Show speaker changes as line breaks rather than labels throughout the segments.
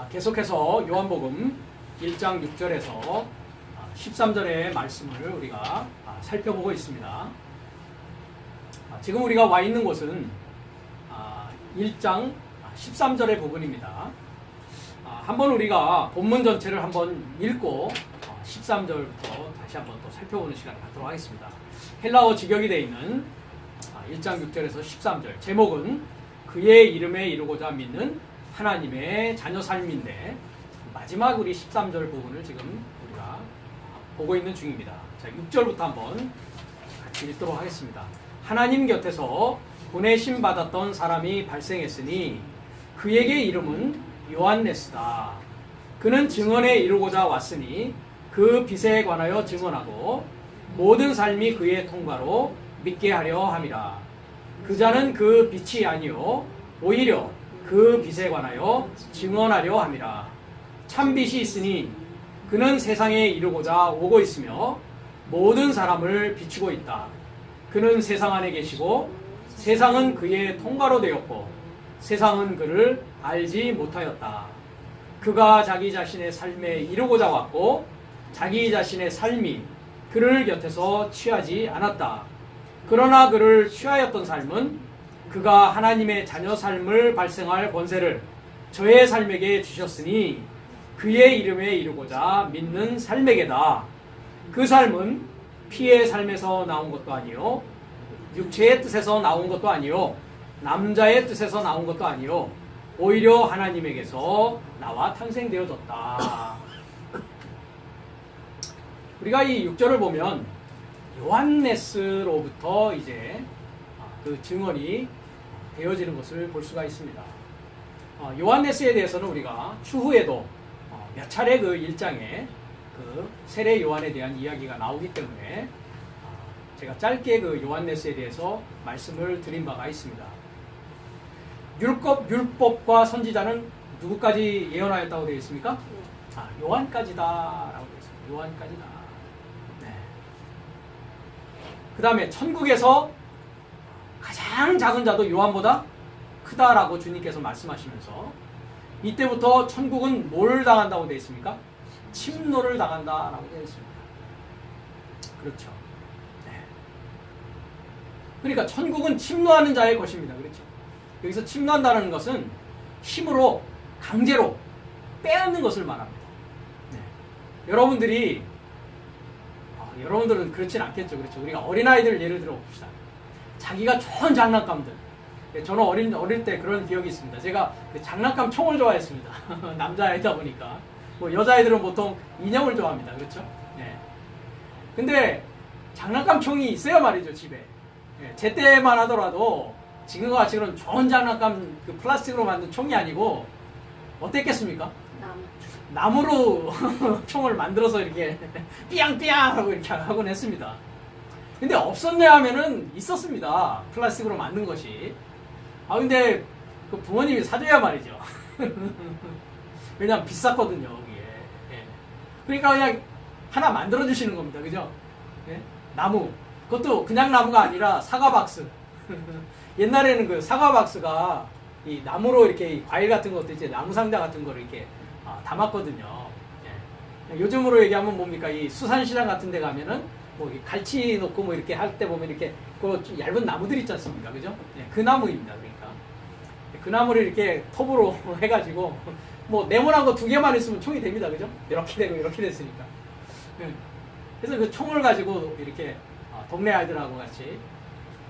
계속해서 요한복음 1장 6절에서 13절의 말씀을 우리가 살펴보고 있습니다. 지금 우리가 와 있는 곳은 1장 13절의 부분입니다. 한번 우리가 본문 전체를 한번 읽고 13절부터 다시 한번 또 살펴보는 시간을 갖도록 하겠습니다. 헬라어 직역이 되어 있는 1장 6절에서 13절, 제목은 그의 이름에 이루고자 믿는 하나님의 자녀 삶인데, 마지막 우리 13절 부분을 지금 우리가 보고 있는 중입니다. 자, 6절부터 한번 같이 읽도록 하겠습니다. 하나님 곁에서 보내심 받았던 사람이 발생했으니 그에게 이름은 요한네스다. 그는 증언에 이루고자 왔으니 그 빛에 관하여 증언하고 모든 삶이 그의 통과로 믿게 하려 함이라. 그 자는 그 빛이 아니요 오히려 그 빛에 관하여 증언하려 함이라. 참 빛이 있으니 그는 세상에 이르고자 오고 있으며 모든 사람을 비추고 있다. 그는 세상 안에 계시고 세상은 그의 통과로 되었고 세상은 그를 알지 못하였다. 그가 자기 자신의 삶에 이르고자 왔고 자기 자신의 삶이 그를 곁에서 취하지 않았다. 그러나 그를 취하였던 삶은 그가 하나님의 자녀 삶을 발생할 권세를 저의 삶에게 주셨으니 그의 이름에 이르고자 믿는 삶에게다. 그 삶은 피의 삶에서 나온 것도 아니요 육체의 뜻에서 나온 것도 아니요 남자의 뜻에서 나온 것도 아니요 오히려 하나님에게서 나와 탄생되어졌다. 우리가 이 6절을 보면 요한네스로부터 이제 그 증언이 되어지는 것을 볼 수가 있습니다. 요한네스에 대해서는 우리가 추후에도 몇 차례 그 1장에 그 세례 요한에 대한 이야기가 나오기 때문에 제가 짧게 그 요한네스에 대해서 말씀을 드린 바가 있습니다. 율법과 선지자는 누구까지 예언하였다고 되어 있습니까? 요한까지다 라고 되어 있습니다. 요한까지다. 네. 그 다음에 천국에서 가장 작은 자도 요한보다 크다라고 주님께서 말씀하시면서 이때부터 천국은 뭘 당한다고 되어 있습니까? 침노를 당한다라고 되어 있습니다. 그렇죠. 네. 그러니까 천국은 침노하는 자의 것입니다. 그렇죠. 여기서 침노한다는 것은 힘으로 강제로 빼앗는 것을 말합니다. 네. 여러분들은 그렇진 않겠죠. 그렇죠. 우리가 어린아이들 예를 들어 봅시다. 자기가 좋은 장난감들. 저는 어릴 때 그런 기억이 있습니다. 제가 그 장난감 총을 좋아했습니다. 남자아이다 보니까. 뭐 여자아이들은 보통 인형을 좋아합니다. 그렇죠? 네. 근데 장난감 총이 있어야 말이죠, 집에. 네. 제 때만 하더라도 지금과 같이 그런 좋은 장난감 그 플라스틱으로 만든 총이 아니고 어땠겠습니까? 나무로 총을 만들어서 이렇게 삐양삐양 하고 이렇게 하곤 했습니다. 근데 없었냐 하면은 있었습니다. 플라스틱으로 만든 것이. 근데 그 부모님이 사줘야 말이죠. 왜냐면 비쌌거든요, 이게. 예. 그러니까 그냥 하나 만들어주시는 겁니다. 그죠? 예? 나무. 그것도 그냥 나무가 아니라 사과박스. 옛날에는 그 사과박스가 이 나무로 이렇게 과일 같은 것도 이제 나무 상자 같은 거를 이렇게 담았거든요. 예. 요즘으로 얘기하면 뭡니까? 이 수산시장 같은 데 가면은 뭐 갈치 놓고 뭐 이렇게 할 때 보면 이렇게 그 얇은 나무들 있지 않습니까? 그죠? 예, 그 나무입니다. 그러니까 그 나무를 이렇게 톱으로 해가지고 뭐 네모난 거 2개만 있으면 총이 됩니다. 그죠? 이렇게 되고 이렇게 됐으니까. 예. 그래서 그 총을 가지고 이렇게 동네 아이들하고 같이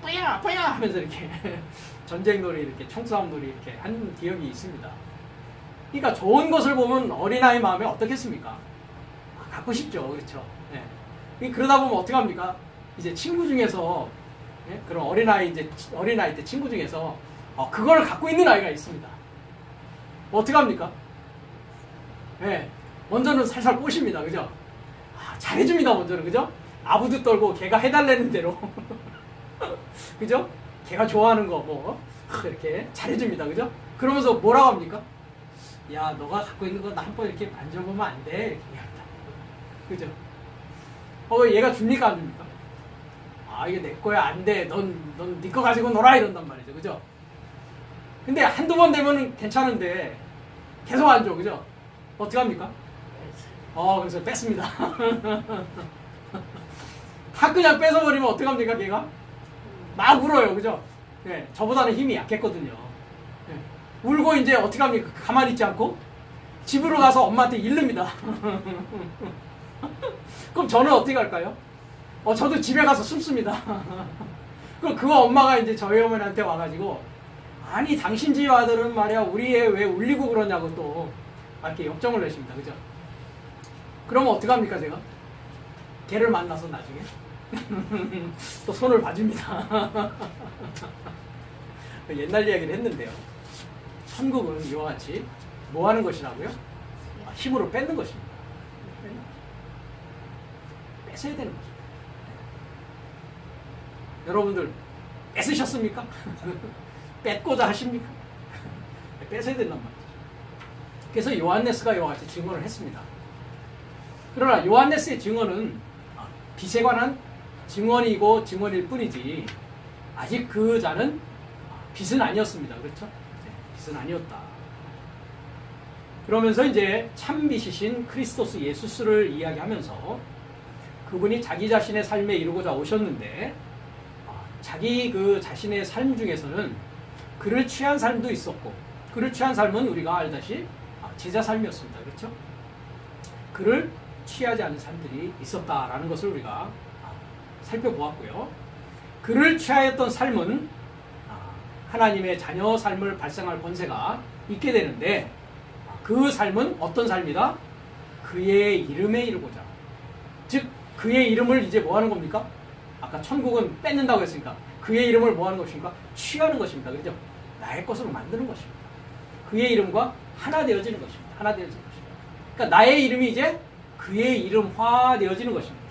뿌야 뿌야 하면서 이렇게 전쟁놀이 이렇게 총싸움 놀이 이렇게 한 기억이 있습니다. 그러니까 좋은 것을 보면 어린아이 마음에 어떻겠습니까? 갖고 싶죠. 그렇죠? 예. 그러다 보면 어떻게 합니까? 이제 친구 중에서, 예? 그런 어린아이 때 친구 중에서, 그걸 갖고 있는 아이가 있습니다. 어떻게 합니까? 예. 먼저는 살살 꼬십니다. 그죠? 잘해줍니다, 먼저는. 그죠? 아부도 떨고 걔가 해달라는 대로. 그죠? 걔가 좋아하는 거, 이렇게 잘해줍니다. 그죠? 그러면서 뭐라고 합니까? 야, 너가 갖고 있는 거 나 한번 이렇게 만져보면 안 돼. 이렇게 합니다. 그죠? 얘가 줍니까? 안 줍니까? 이게 내 거야. 안 돼. 넌 네 거 가지고 놀아. 이런단 말이죠. 그죠? 근데 한두 번 되면 괜찮은데, 계속 안 줘, 그죠? 어떻게 합니까? 그래서 뺐습니다. 다 그냥 뺏어버리면 어떻게 합니까, 걔가? 막 울어요, 그죠? 네, 저보다는 힘이 약했거든요. 네, 울고 이제 어떻게 합니까? 가만히 있지 않고 집으로 가서 엄마한테 일릅니다. 그럼 저는 어떻게 할까요? 저도 집에 가서 숨습니다. 그럼 그거 엄마가 이제 저희 어머니한테 와가지고, 아니 당신 집 아들은 말이야 우리 애 왜 울리고 그러냐고 또 이렇게 역정을 내십니다. 그죠? 그러면 어떻게 합니까 제가? 걔를 만나서 나중에 또 손을 봐줍니다. 옛날 이야기를 했는데요. 천국은 이와 같이 뭐 하는 것이라고요? 힘으로 뺏는 것입니다. 뺏어야 되는 거죠. 여러분들 뺏으셨습니까? 뺏고자 하십니까? 뺏어야 된단 말이죠. 그래서 요한네스가 이와 같이 증언을 했습니다. 그러나 요한네스의 증언은 빛에 관한 증언이고 증언일 뿐이지 아직 그 자는 빛은 아니었습니다. 그렇죠? 네, 빛은 아니었다. 그러면서 이제 참빛이신 크리스토스 예수스를 이야기하면서 그분이 자기 자신의 삶에 이루고자 오셨는데 자기 그 자신의 삶 중에서는 그를 취한 삶도 있었고 그를 취한 삶은 우리가 알다시 제자 삶이었습니다. 그렇죠? 그를 취하지 않은 삶들이 있었다라는 것을 우리가 살펴보았고요. 그를 취하였던 삶은 하나님의 자녀 삶을 발생할 권세가 있게 되는데 그 삶은 어떤 삶이다? 그의 이름에 이르고자. 즉 그의 이름을 이제 뭐 하는 겁니까? 아까 천국은 뺏는다고 했으니까 그의 이름을 뭐 하는 것입니까? 취하는 것입니다. 그렇죠? 나의 것으로 만드는 것입니다. 그의 이름과 하나 되어지는 것입니다. 하나 되어지는 것입니다. 그러니까 나의 이름이 이제 그의 이름화 되어지는 것입니다.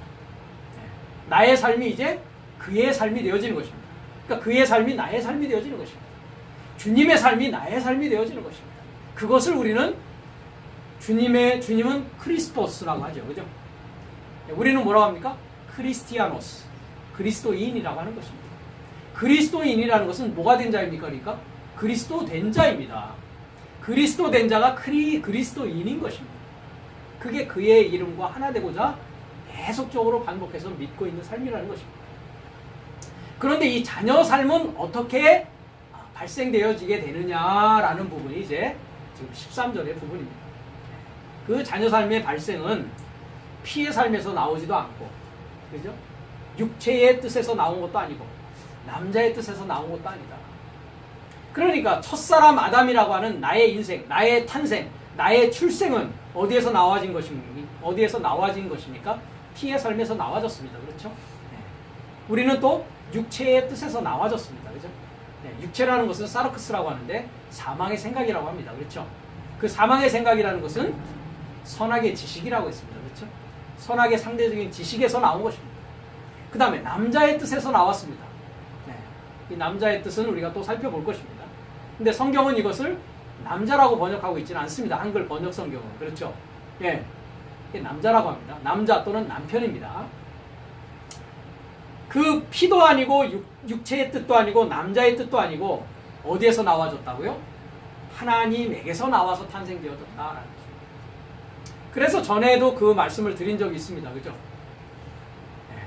나의 삶이 이제 그의 삶이 되어지는 것입니다. 그러니까 그의 삶이 나의 삶이 되어지는 것입니다. 주님의 삶이 나의 삶이 되어지는 것입니다. 그것을 우리는 주님은 크리스토스라고 하죠. 그죠? 우리는 뭐라고 합니까? 크리스티아노스. 그리스도인이라고 하는 것입니다. 그리스도인이라는 것은 뭐가 된 자입니까? 그러니까 그리스도 된 자입니다. 그리스도 된 자가 그리스도인인 것입니다. 그게 그의 이름과 하나 되고자 계속적으로 반복해서 믿고 있는 삶이라는 것입니다. 그런데 이 자녀 삶은 어떻게 발생되어지게 되느냐라는 부분이 이제 지금 13절의 부분입니다. 그 자녀 삶의 발생은 피의 삶에서 나오지도 않고, 그죠? 육체의 뜻에서 나온 것도 아니고, 남자의 뜻에서 나온 것도 아니다. 그러니까 첫사람 아담이라고 하는 나의 인생, 나의 탄생, 나의 출생은 어디에서 나와진 것입니까? 피의 삶에서 나와졌습니다. 그렇죠? 네. 우리는 또 육체의 뜻에서 나와졌습니다. 그죠? 네. 육체라는 것은 사르크스라고 하는데 사망의 생각이라고 합니다. 그렇죠? 그 사망의 생각이라는 것은 선악의 지식이라고 했습니다. 그렇죠? 선악의 상대적인 지식에서 나온 것입니다. 그 다음에 남자의 뜻에서 나왔습니다. 네. 이 남자의 뜻은 우리가 또 살펴볼 것입니다. 근데 성경은 이것을 남자라고 번역하고 있지는 않습니다. 한글 번역 성경은. 그렇죠? 예. 이게 남자라고 합니다. 남자 또는 남편입니다. 그 피도 아니고 육체의 뜻도 아니고 남자의 뜻도 아니고 어디에서 나와졌다고요? 하나님에게서 나와서 탄생되어졌다라는 거죠. 그래서 전에도 그 말씀을 드린 적이 있습니다. 그죠? 예.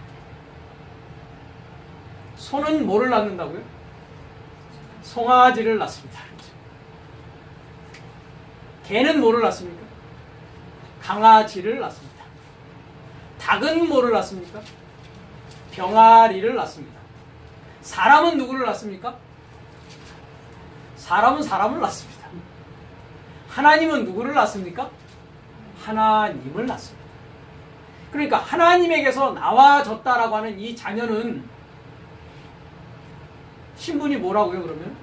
소는 뭐를 낳는다고요? 송아지를 낳습니다. 그렇죠? 개는 뭐를 낳습니까? 강아지를 낳습니다. 닭은 뭐를 낳습니까? 병아리를 낳습니다. 사람은 누구를 낳습니까? 사람은 사람을 낳습니다. 하나님은 누구를 낳습니까? 하나님을 낳습니다. 그러니까 하나님에게서 나와졌다라고 하는 이 자녀는 신분이 뭐라고요, 그러면?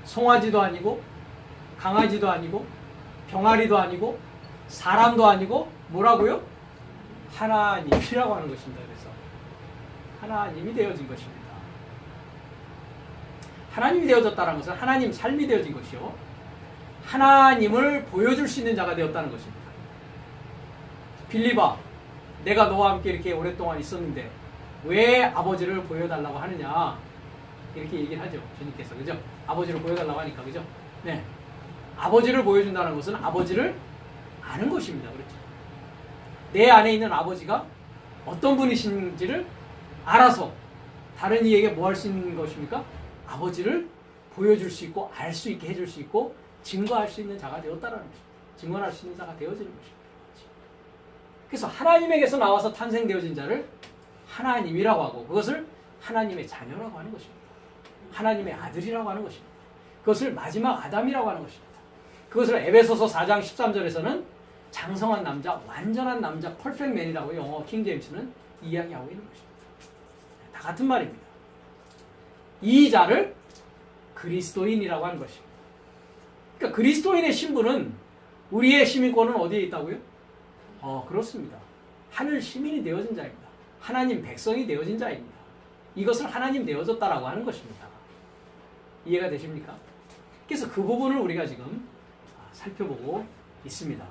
송아지도 아니고, 강아지도 아니고, 병아리도 아니고, 사람도 아니고, 뭐라고요? 하나님이라고 하는 것입니다. 그래서 하나님이 되어진 것입니다. 하나님이 되어졌다는 것은 하나님 삶이 되어진 것이요. 하나님을 보여줄 수 있는 자가 되었다는 것입니다. 빌립아, 내가 너와 함께 이렇게 오랫동안 있었는데 왜 아버지를 보여달라고 하느냐, 이렇게 얘기를 하죠. 주님께서. 그죠? 아버지를 보여달라고 하니까. 그죠? 네. 아버지를 보여준다는 것은 아버지를 아는 것입니다. 그렇죠? 내 안에 있는 아버지가 어떤 분이신지를 알아서 다른 이에게 뭐 할 수 있는 것입니까? 아버지를 보여줄 수 있고 알 수 있게 해줄 수 있고 증거할 수 있는 자가 되었다는 것입니다. 증언할 수 있는 자가 되어지는 것입니다. 그래서 하나님에게서 나와서 탄생되어진 자를 하나님이라고 하고 그것을 하나님의 자녀라고 하는 것입니다. 하나님의 아들이라고 하는 것입니다. 그것을 마지막 아담이라고 하는 것입니다. 그것을 에베소서 4장 13절에서는 장성한 남자, 완전한 남자, 퍼펙트맨이라고 영어 킹제임스는 이야기하고 있는 것입니다. 다 같은 말입니다. 이 자를 그리스도인이라고 하는 것입니다. 그러니까 그리스도인의 신분은 우리의 시민권은 어디에 있다고요? 그렇습니다. 하늘 시민이 되어진 자입니다. 하나님 백성이 되어진 자입니다. 이것을 하나님 되어졌다라고 하는 것입니다. 이해가 되십니까? 그래서 그 부분을 우리가 지금 살펴보고 있습니다.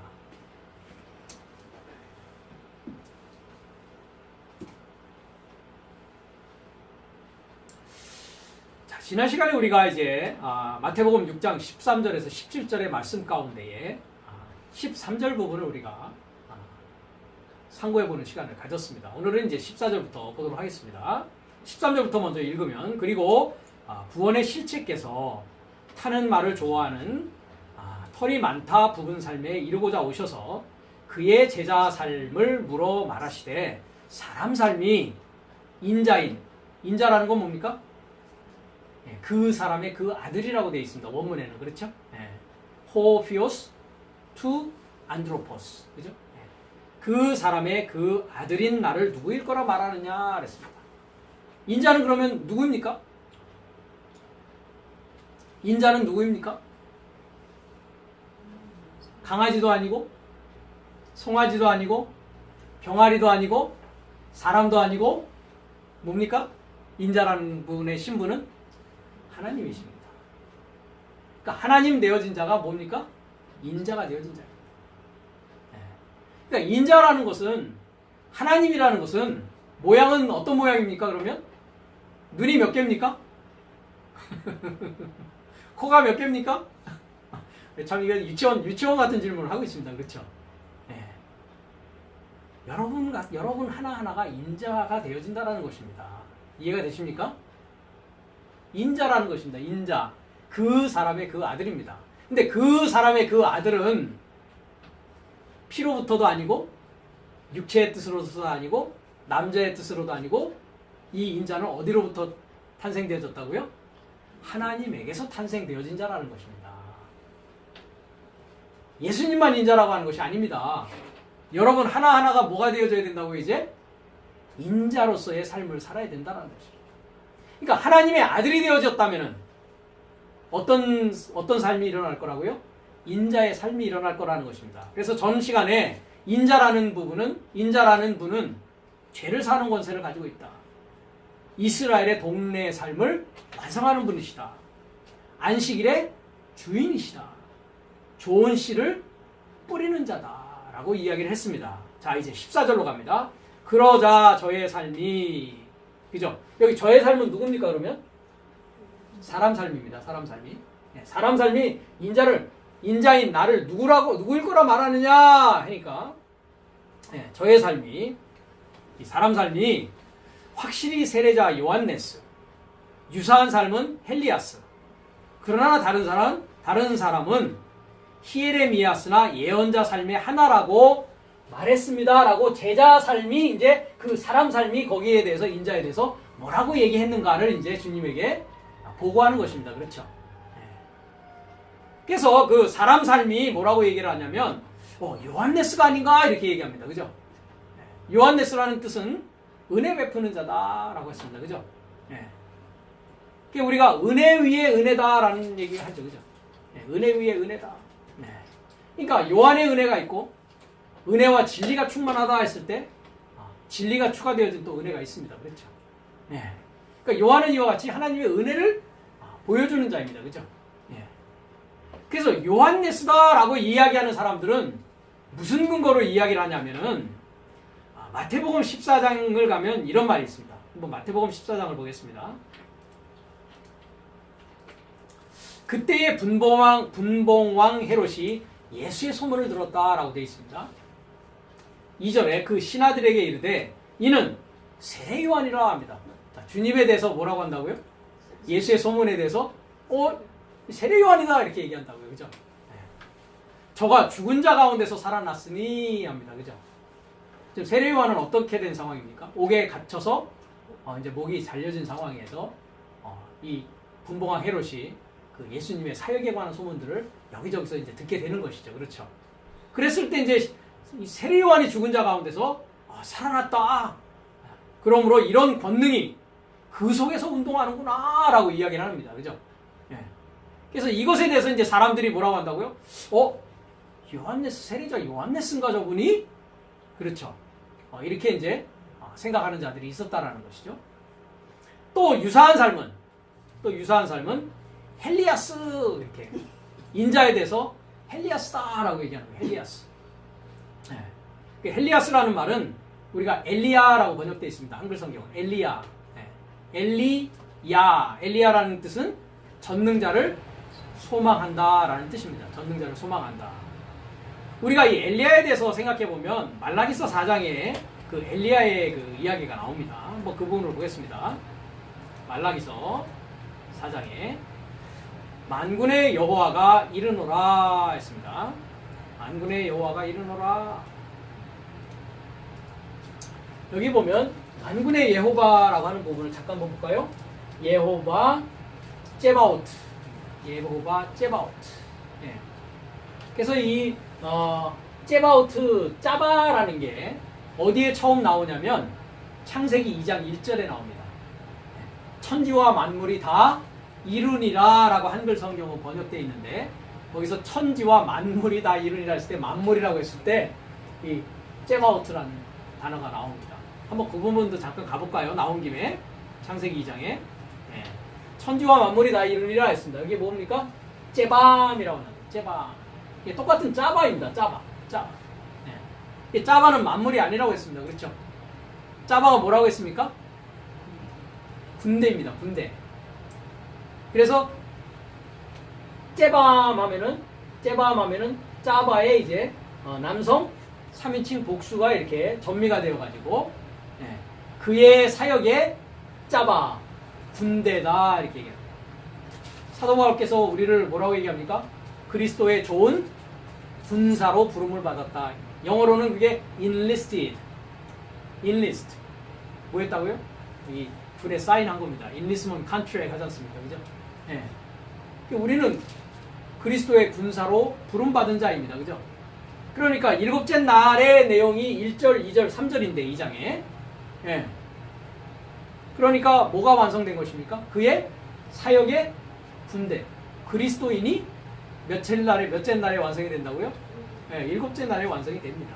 자, 지난 시간에 우리가 이제 마태복음 6장 13절에서 17절의 말씀 가운데에 13절 부분을 우리가 상고해보는 시간을 가졌습니다. 오늘은 이제 14절부터 보도록 하겠습니다. 13절부터 먼저 읽으면 그리고 구원의 실체께서 타는 말을 좋아하는 털이 많다 부분 삶에 이르고자 오셔서 그의 제자 삶을 물어 말하시되 사람 삶이 인자라는 건 뭡니까? 그 사람의 그 아들이라고 되어 있습니다. 원문에는 그렇죠? 호피오스 투 안드로포스 그죠? 그 사람의 그 아들인 나를 누구일 거라 말하느냐 그랬습니다. 인자는 그러면 누구입니까? 인자는 누구입니까? 강아지도 아니고 송아지도 아니고 병아리도 아니고 사람도 아니고 뭡니까? 인자라는 분의 신분은 하나님이십니다. 그러니까 하나님 되어진 자가 뭡니까? 인자가 되어진 자입니다. 그러니까 인자라는 것은 하나님이라는 것은 모양은 어떤 모양입니까? 그러면 눈이 몇 개입니까? 코가 몇 개입니까? 참 이건 유치원 같은 질문을 하고 있습니다. 그렇죠? 네. 여러분 하나하나가 인자가 되어진다는 것입니다. 이해가 되십니까? 인자라는 것입니다. 인자. 그 사람의 그 아들입니다. 근데 그 사람의 그 아들은 피로부터도 아니고 육체의 뜻으로도 아니고 남자의 뜻으로도 아니고 이 인자는 어디로부터 탄생되어졌다고요? 하나님에게서 탄생되어진 자라는 것입니다. 예수님만 인자라고 하는 것이 아닙니다. 여러분 하나하나가 뭐가 되어져야 된다고 이제? 인자로서의 삶을 살아야 된다는 것입니다. 그러니까 하나님의 아들이 되어졌다면 어떤 삶이 일어날 거라고요? 인자의 삶이 일어날 거라는 것입니다. 그래서 전 시간에 인자라는 분은 죄를 사는 권세를 가지고 있다. 이스라엘의 동네의 삶을 완성하는 분이시다. 안식일의 주인이시다. 좋은 씨를 뿌리는 자다라고 이야기를 했습니다. 자, 이제 14절로 갑니다. 그러자 저의 삶이, 그죠? 여기 저의 삶은 누굽니까 그러면? 사람 삶입니다. 사람 삶이. 사람 삶이 인자인 나를 누구일 거라 말하느냐 하니까 저의 삶이, 이 사람 삶이 확실히 세례자 요한네스, 유사한 삶은 헬리아스, 그러나 다른 사람은 히에레미야스나 예언자 삶의 하나라고 말했습니다. 라고 제자 삶이 이제 그 사람 삶이 거기에 대해서 인자에 대해서 뭐라고 얘기했는가를 이제 주님에게 보고하는 것입니다. 그렇죠? 그래서 그 사람 삶이 뭐라고 얘기를 하냐면 요한네스가 아닌가 이렇게 얘기합니다. 그죠? 요한네스라는 뜻은 은혜 베푸는 자다라고 했습니다. 그죠? 그러니까 우리가 은혜 위에 은혜다라는 얘기를 하죠. 그죠? 은혜 위에 은혜다. 그러니까 요한의 은혜가 있고 은혜와 진리가 충만하다 했을 때 진리가 추가되어진 또 은혜가 있습니다. 그렇죠? 그러니까 요한은 이와 같이 하나님의 은혜를 보여주는 자입니다. 그죠? 그래서 요한네스다라고 이야기하는 사람들은 무슨 근거로 이야기를 하냐면은 마태복음 14장을 가면 이런 말이 있습니다. 한번 마태복음 14장을 보겠습니다. 그때의 분봉왕 헤롯이 예수의 소문을 들었다라고 되어 있습니다. 2절에 그 신하들에게 이르되 이는 세례 요한이라 합니다. 자, 주님에 대해서 뭐라고 한다고요? 예수의 소문에 대해서 세례 요한이다 이렇게 얘기한다고요. 그죠? 네. 저가 죽은 자 가운데서 살아났으니 합니다. 그죠? 지금 세례 요한은 어떻게 된 상황입니까? 옥에 갇혀서 이제 목이 잘려진 상황에서 이 분봉왕 헤롯이 그 예수님의 사역에 관한 소문들을 여기저기서 이제 듣게 되는 것이죠. 그렇죠? 그랬을 때 이제 세례 요한이 죽은 자 가운데서 살아났다. 그러므로 이런 권능이 그 속에서 운동하는구나라고 이야기를 합니다. 그죠? 예. 그래서 이것에 대해서 이제 사람들이 뭐라고 한다고요? 요한네스 세례자 요한네스인가 저분이? 그렇죠. 이렇게 이제 생각하는 자들이 있었다라는 것이죠. 또 유사한 삶은 헬리아스 이렇게 인자에 대해서 헬리아스다라고 얘기하는 거예요. 헬리아스. 네. 헬리아스라는 말은 우리가 엘리야라고 번역되어 있습니다. 한글 성경은 엘리야. 네. 엘리야라는 뜻은 전능자를 소망한다라는 뜻입니다. 전능자를 소망한다. 우리가 이 엘리야에 대해서 생각해 보면 말라기서 4장에 그 엘리야의 그 이야기가 나옵니다. 한번 그 부분을 보겠습니다. 말라기서 4장에 만군의 여호와가 이르노라 했습니다. 만군의 여호와가 이르노라. 여기 보면 만군의 예호바라고 하는 부분을 잠깐 볼까요? 예호바 제바오트. 예호바 제바오트. 예. 그래서 이 제바오트 짜바라는 게 어디에 처음 나오냐면 창세기 2장 1절에 나옵니다. 천지와 만물이 다 이루니라 라고 한글 성경은 번역되어 있는데 거기서 천지와 만물이 다 이루니라 했을 때 만물이라고 했을 때 이 제바오트라는 단어가 나옵니다. 한번 그 부분도 잠깐 가볼까요? 나온 김에 창세기 2장에 네. 천지와 만물이 다 이루니라 했습니다. 여기 뭡니까? 제밤이라고 합니다. 제밤. 이게 똑같은 짜바입니다. 짜바. 네. 짜바는 만물이 아니라고 했습니다. 그렇죠? 짜바가 뭐라고 했습니까? 군대입니다. 군대. 그래서 제밤 하면은 짜바에 이제 남성 3인칭 복수가 이렇게 전미가 되어 가지고 그의 사역에 짜바 군대다 이렇게 얘기합니다. 사도 바울께서 우리를 뭐라고 얘기합니까? 그리스도의 좋은 군사로 부름을 받았다. 영어로는 그게 enlist 뭐였다고요? 이 줄에 사인한 겁니다. enlistment contract 하지 않습니까? 그죠? 예. 우리는 그리스도의 군사로 부름받은 자입니다. 그죠? 그러니까 일곱째 날의 내용이 1절, 2절, 3절인데 2장에 예. 그러니까 뭐가 완성된 것입니까? 그의 사역의 군대. 그리스도인이 몇째 날에 완성이 된다고요? 예, 일곱째 날에 완성이 됩니다.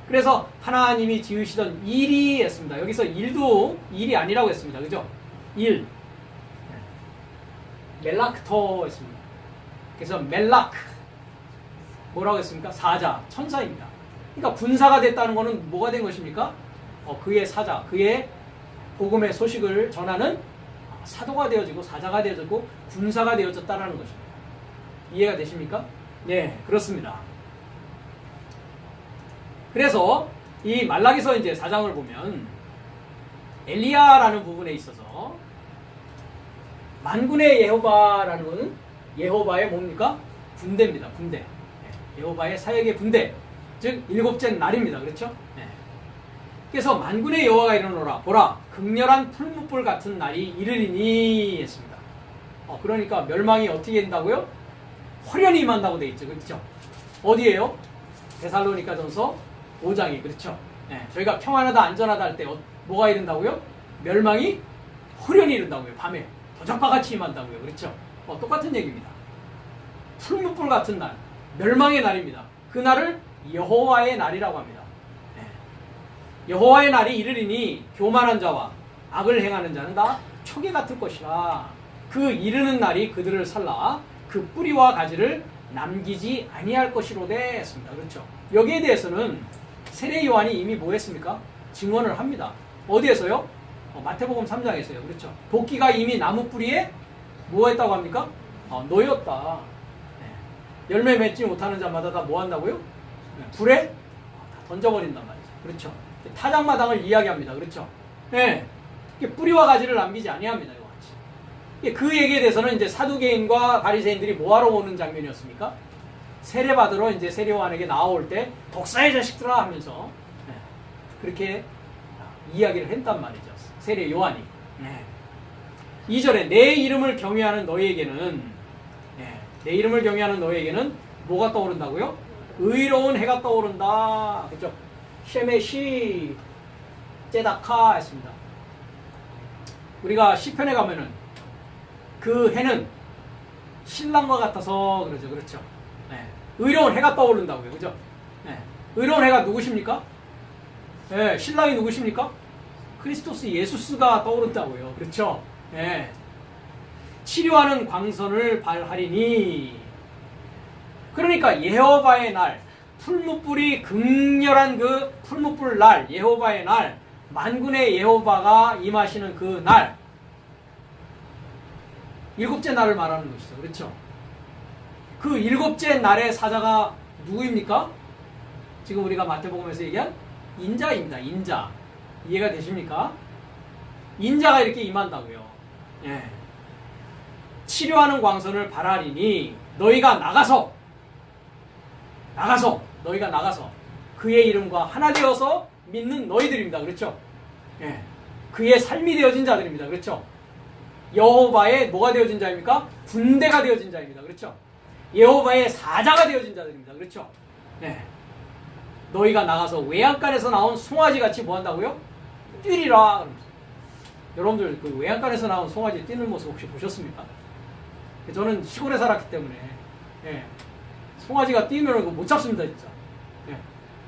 그래서 하나님이 지으시던 일이 했습니다. 여기서 일도 일이 아니라고 했습니다. 그죠? 일. 멜라크터 했습니다. 그래서 멜라크. 뭐라고 했습니까? 사자, 천사입니다. 그러니까 군사가 됐다는 것은 뭐가 된 것입니까? 그의 사자, 그의 복음의 소식을 전하는 사도가 되어지고 사자가 되어지고 군사가 되어졌다는 것입니다. 이해가 되십니까? 네, 그렇습니다. 그래서 이 말라기서 이제 4장을 보면 엘리야라는 부분에 있어서 만군의 여호바라는 것은 여호바의 뭡니까? 군대입니다. 군대. 여호바의 사역의 군대. 즉 일곱째 날입니다. 그렇죠? 네. 그래서 만군의 여호와가 이르노라 보라 극렬한 풀무불 같은 날이 이르리니 했습니다. 그러니까 멸망이 어떻게 된다고요? 화련히 임한다고 돼 있죠. 그렇죠? 어디에요? 데살로니가전서 5장이 그렇죠? 네. 저희가 평안하다 안전하다 할 때 뭐가 이른다고요? 멸망이 화련히 이른다고요. 밤에 도적바같이 임한다고요. 그렇죠? 똑같은 얘기입니다. 풀무불 같은 날 멸망의 날입니다. 그 날을 여호와의 날이라고 합니다. 네. 여호와의 날이 이르리니 교만한 자와 악을 행하는 자는 다 초계 같을 것이라. 그 이르는 날이 그들을 살라 그 뿌리와 가지를 남기지 아니할 것이로되 했습니다. 그렇죠? 여기에 대해서는 세례 요한이 이미 뭐 했습니까? 증언을 합니다. 어디에서요? 마태복음 3장에서요. 그렇죠? 도끼가 이미 나무 뿌리에 뭐 했다고 합니까? 놓였다. 네. 열매 맺지 못하는 자마다 다 뭐 한다고요? 네. 불에 다 던져버린단 말이죠. 그렇죠. 타작마당을 이야기합니다. 그렇죠. 네. 뿌리와 가지를 남기지 아니합니다. 이와 같이. 그 얘기에 대해서는 이제 사두개인과 바리새인들이 뭐하러 오는 장면이었습니까? 세례받으러 이제 세례요한에게 나올 때 독사의 자식들아 하면서 네. 그렇게 이야기를 했단 말이죠. 세례요한이. 네. 2절에 내 이름을 경외하는 너희에게는 내 이름을 경외하는 너희에게는 뭐가 떠오른다고요? 의로운 해가 떠오른다. 그렇죠? 셰메시 제다카 했습니다. 우리가 시편에 가면은 그 해는 신랑과 같아서 그러죠. 그렇죠? 네. 의로운 해가 떠오른다고요. 그죠? 네. 의로운 해가 누구십니까? 네. 신랑이 누구십니까? 크리스토스 예수스가 떠오른다고요. 그렇죠? 네. 치료하는 광선을 발하리니. 그러니까 여호와의 날, 풀무불이 극렬한 그 풀무불 날, 여호와의 날, 만군의 여호와가 임하시는 그 날, 일곱째 날을 말하는 것이죠. 그렇죠? 그 일곱째 날의 사자가 누구입니까? 지금 우리가 마태복음에서 얘기한 인자입니다. 인자. 이해가 되십니까? 인자가 이렇게 임한다고요. 예. 치료하는 광선을 발하리니 너희가 나가서 그의 이름과 하나 되어서 믿는 너희들입니다. 그렇죠? 예. 그의 삶이 되어진 자들입니다. 그렇죠? 여호와의 뭐가 되어진 자입니까? 군대가 되어진 자입니다. 그렇죠? 여호와의 사자가 되어진 자들입니다. 그렇죠? 예. 너희가 나가서 외양간에서 나온 송아지 같이 뭐 한다고요? 뛰리라. 여러분들 그 외양간에서 나온 송아지 뛰는 모습 혹시 보셨습니까? 저는 시골에 살았기 때문에 예. 송아지가 뛰면 못 잡습니다 진짜. 예.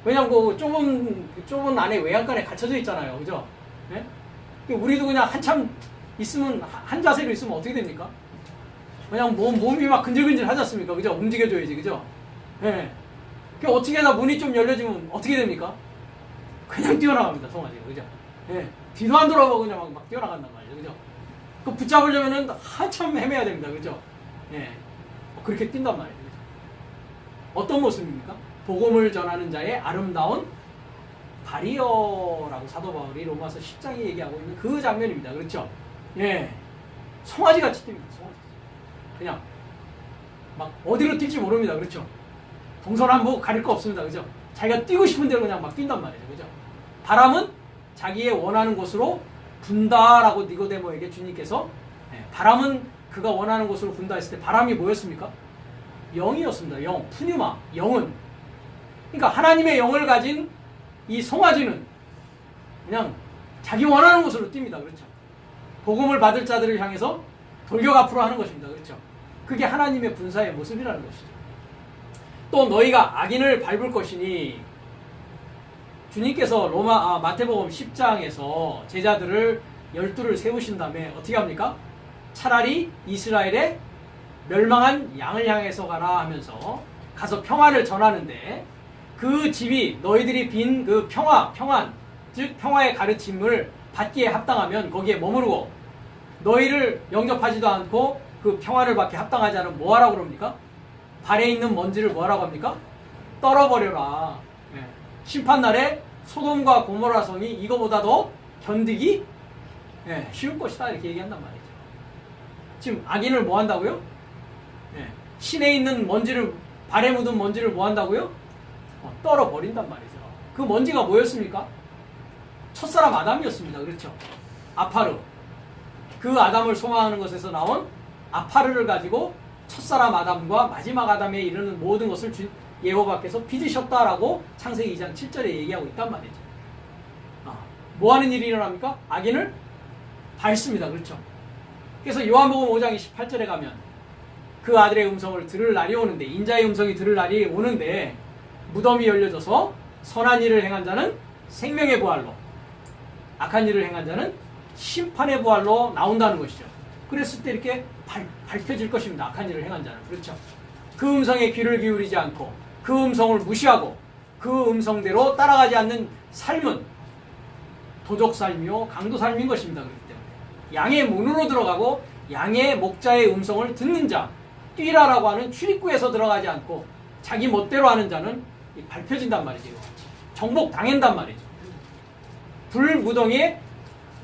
왜냐면 그 좁은 안에 외양간에 갇혀져 있잖아요, 그죠? 예? 우리도 그냥 한참 있으면 한 자세로 있으면 어떻게 됩니까? 그냥 몸이 막 근질근질 하지 않습니까? 그죠? 움직여줘야지, 그죠? 예. 어떻게 하다 문이 좀 열려지면 어떻게 됩니까? 그냥 뛰어나갑니다, 송아지가, 그죠? 예. 뒤도 안 돌아보고 그냥 막 뛰어나간단 말이죠, 그죠? 그 붙잡으려면은 한참 헤매야 됩니다, 그죠? 예. 그렇게 뛴단 말이에요. 그죠? 어떤 모습입니까? 복음을 전하는 자의 아름다운 발이여라고 사도 바울이 로마서 10장에 얘기하고 있는 그 장면입니다. 그렇죠? 예. 송아지같이 뜁니다. 송아지. 그냥 막 어디로 뛸지 모릅니다. 그렇죠? 동서남북 가릴 거 없습니다. 그죠? 자기가 뛰고 싶은 대로 그냥 막 뛴단 말이죠. 그죠? 바람은 자기의 원하는 곳으로 분다라고 니고데모에게 주님께서 바람은 그가 원하는 곳으로 분다 했을 때 바람이 뭐였습니까? 영이었습니다. 영, 푸뉴마, 영은. 그러니까 하나님의 영을 가진 이 송아지는 그냥 자기 원하는 곳으로 뜁니다. 그렇죠? 복음을 받을 자들을 향해서 돌격 앞으로 하는 것입니다. 그렇죠? 그게 하나님의 분사의 모습이라는 것이죠. 또 너희가 악인을 밟을 것이니 주님께서 마태복음 10장에서 제자들을 12를 세우신 다음에 어떻게 합니까? 차라리 이스라엘의 멸망한 양을 향해서 가라 하면서 가서 평화를 전하는데 그 집이 너희들이 빈 그 평안, 즉 평화의 가르침을 받기에 합당하면 거기에 머무르고 너희를 영접하지도 않고 그 평화를 받기에 합당하지 않으면 뭐하라고 그럽니까? 발에 있는 먼지를 뭐하라고 합니까? 떨어버려라. 예. 심판날에 소돔과 고모라 성이 이거보다 더 견디기 쉬울 것이다 이렇게 얘기한단 말이죠. 지금 악인을 뭐 한다고요? 신에 있는 먼지를, 발에 묻은 먼지를 뭐 한다고요? 떨어버린단 말이죠. 그 먼지가 뭐였습니까? 첫사람 아담이었습니다. 그렇죠? 아파르. 그 아담을 소망하는 것에서 나온 아파르를 가지고 첫사람 아담과 마지막 아담에 이르는 모든 것을 여호와께서 빚으셨다라고 창세기 2장 7절에 얘기하고 있단 말이죠. 뭐 하는 일이 일어납니까? 악인을 밟습니다. 그렇죠? 그래서 요한복음 5장 28절에 가면 그 아들의 음성을 들을 날이 오는데, 인자의 음성이 들을 날이 오는데 무덤이 열려져서 선한 일을 행한 자는 생명의 부활로, 악한 일을 행한 자는 심판의 부활로 나온다는 것이죠. 그랬을 때 이렇게 밝혀질 것입니다. 악한 일을 행한 자는. 그렇죠? 그 음성에 귀를 기울이지 않고 그 음성을 무시하고 그 음성대로 따라가지 않는 삶은 도적 삶이요 강도 삶인 것입니다. 그렇기 때문에 양의 문으로 들어가고 양의 목자의 음성을 듣는 자, 뛰라라고 하는 출입구에서 들어가지 않고 자기 멋대로 하는 자는 밟혀진단 말이죠. 정복 당한단 말이죠. 불무덩이에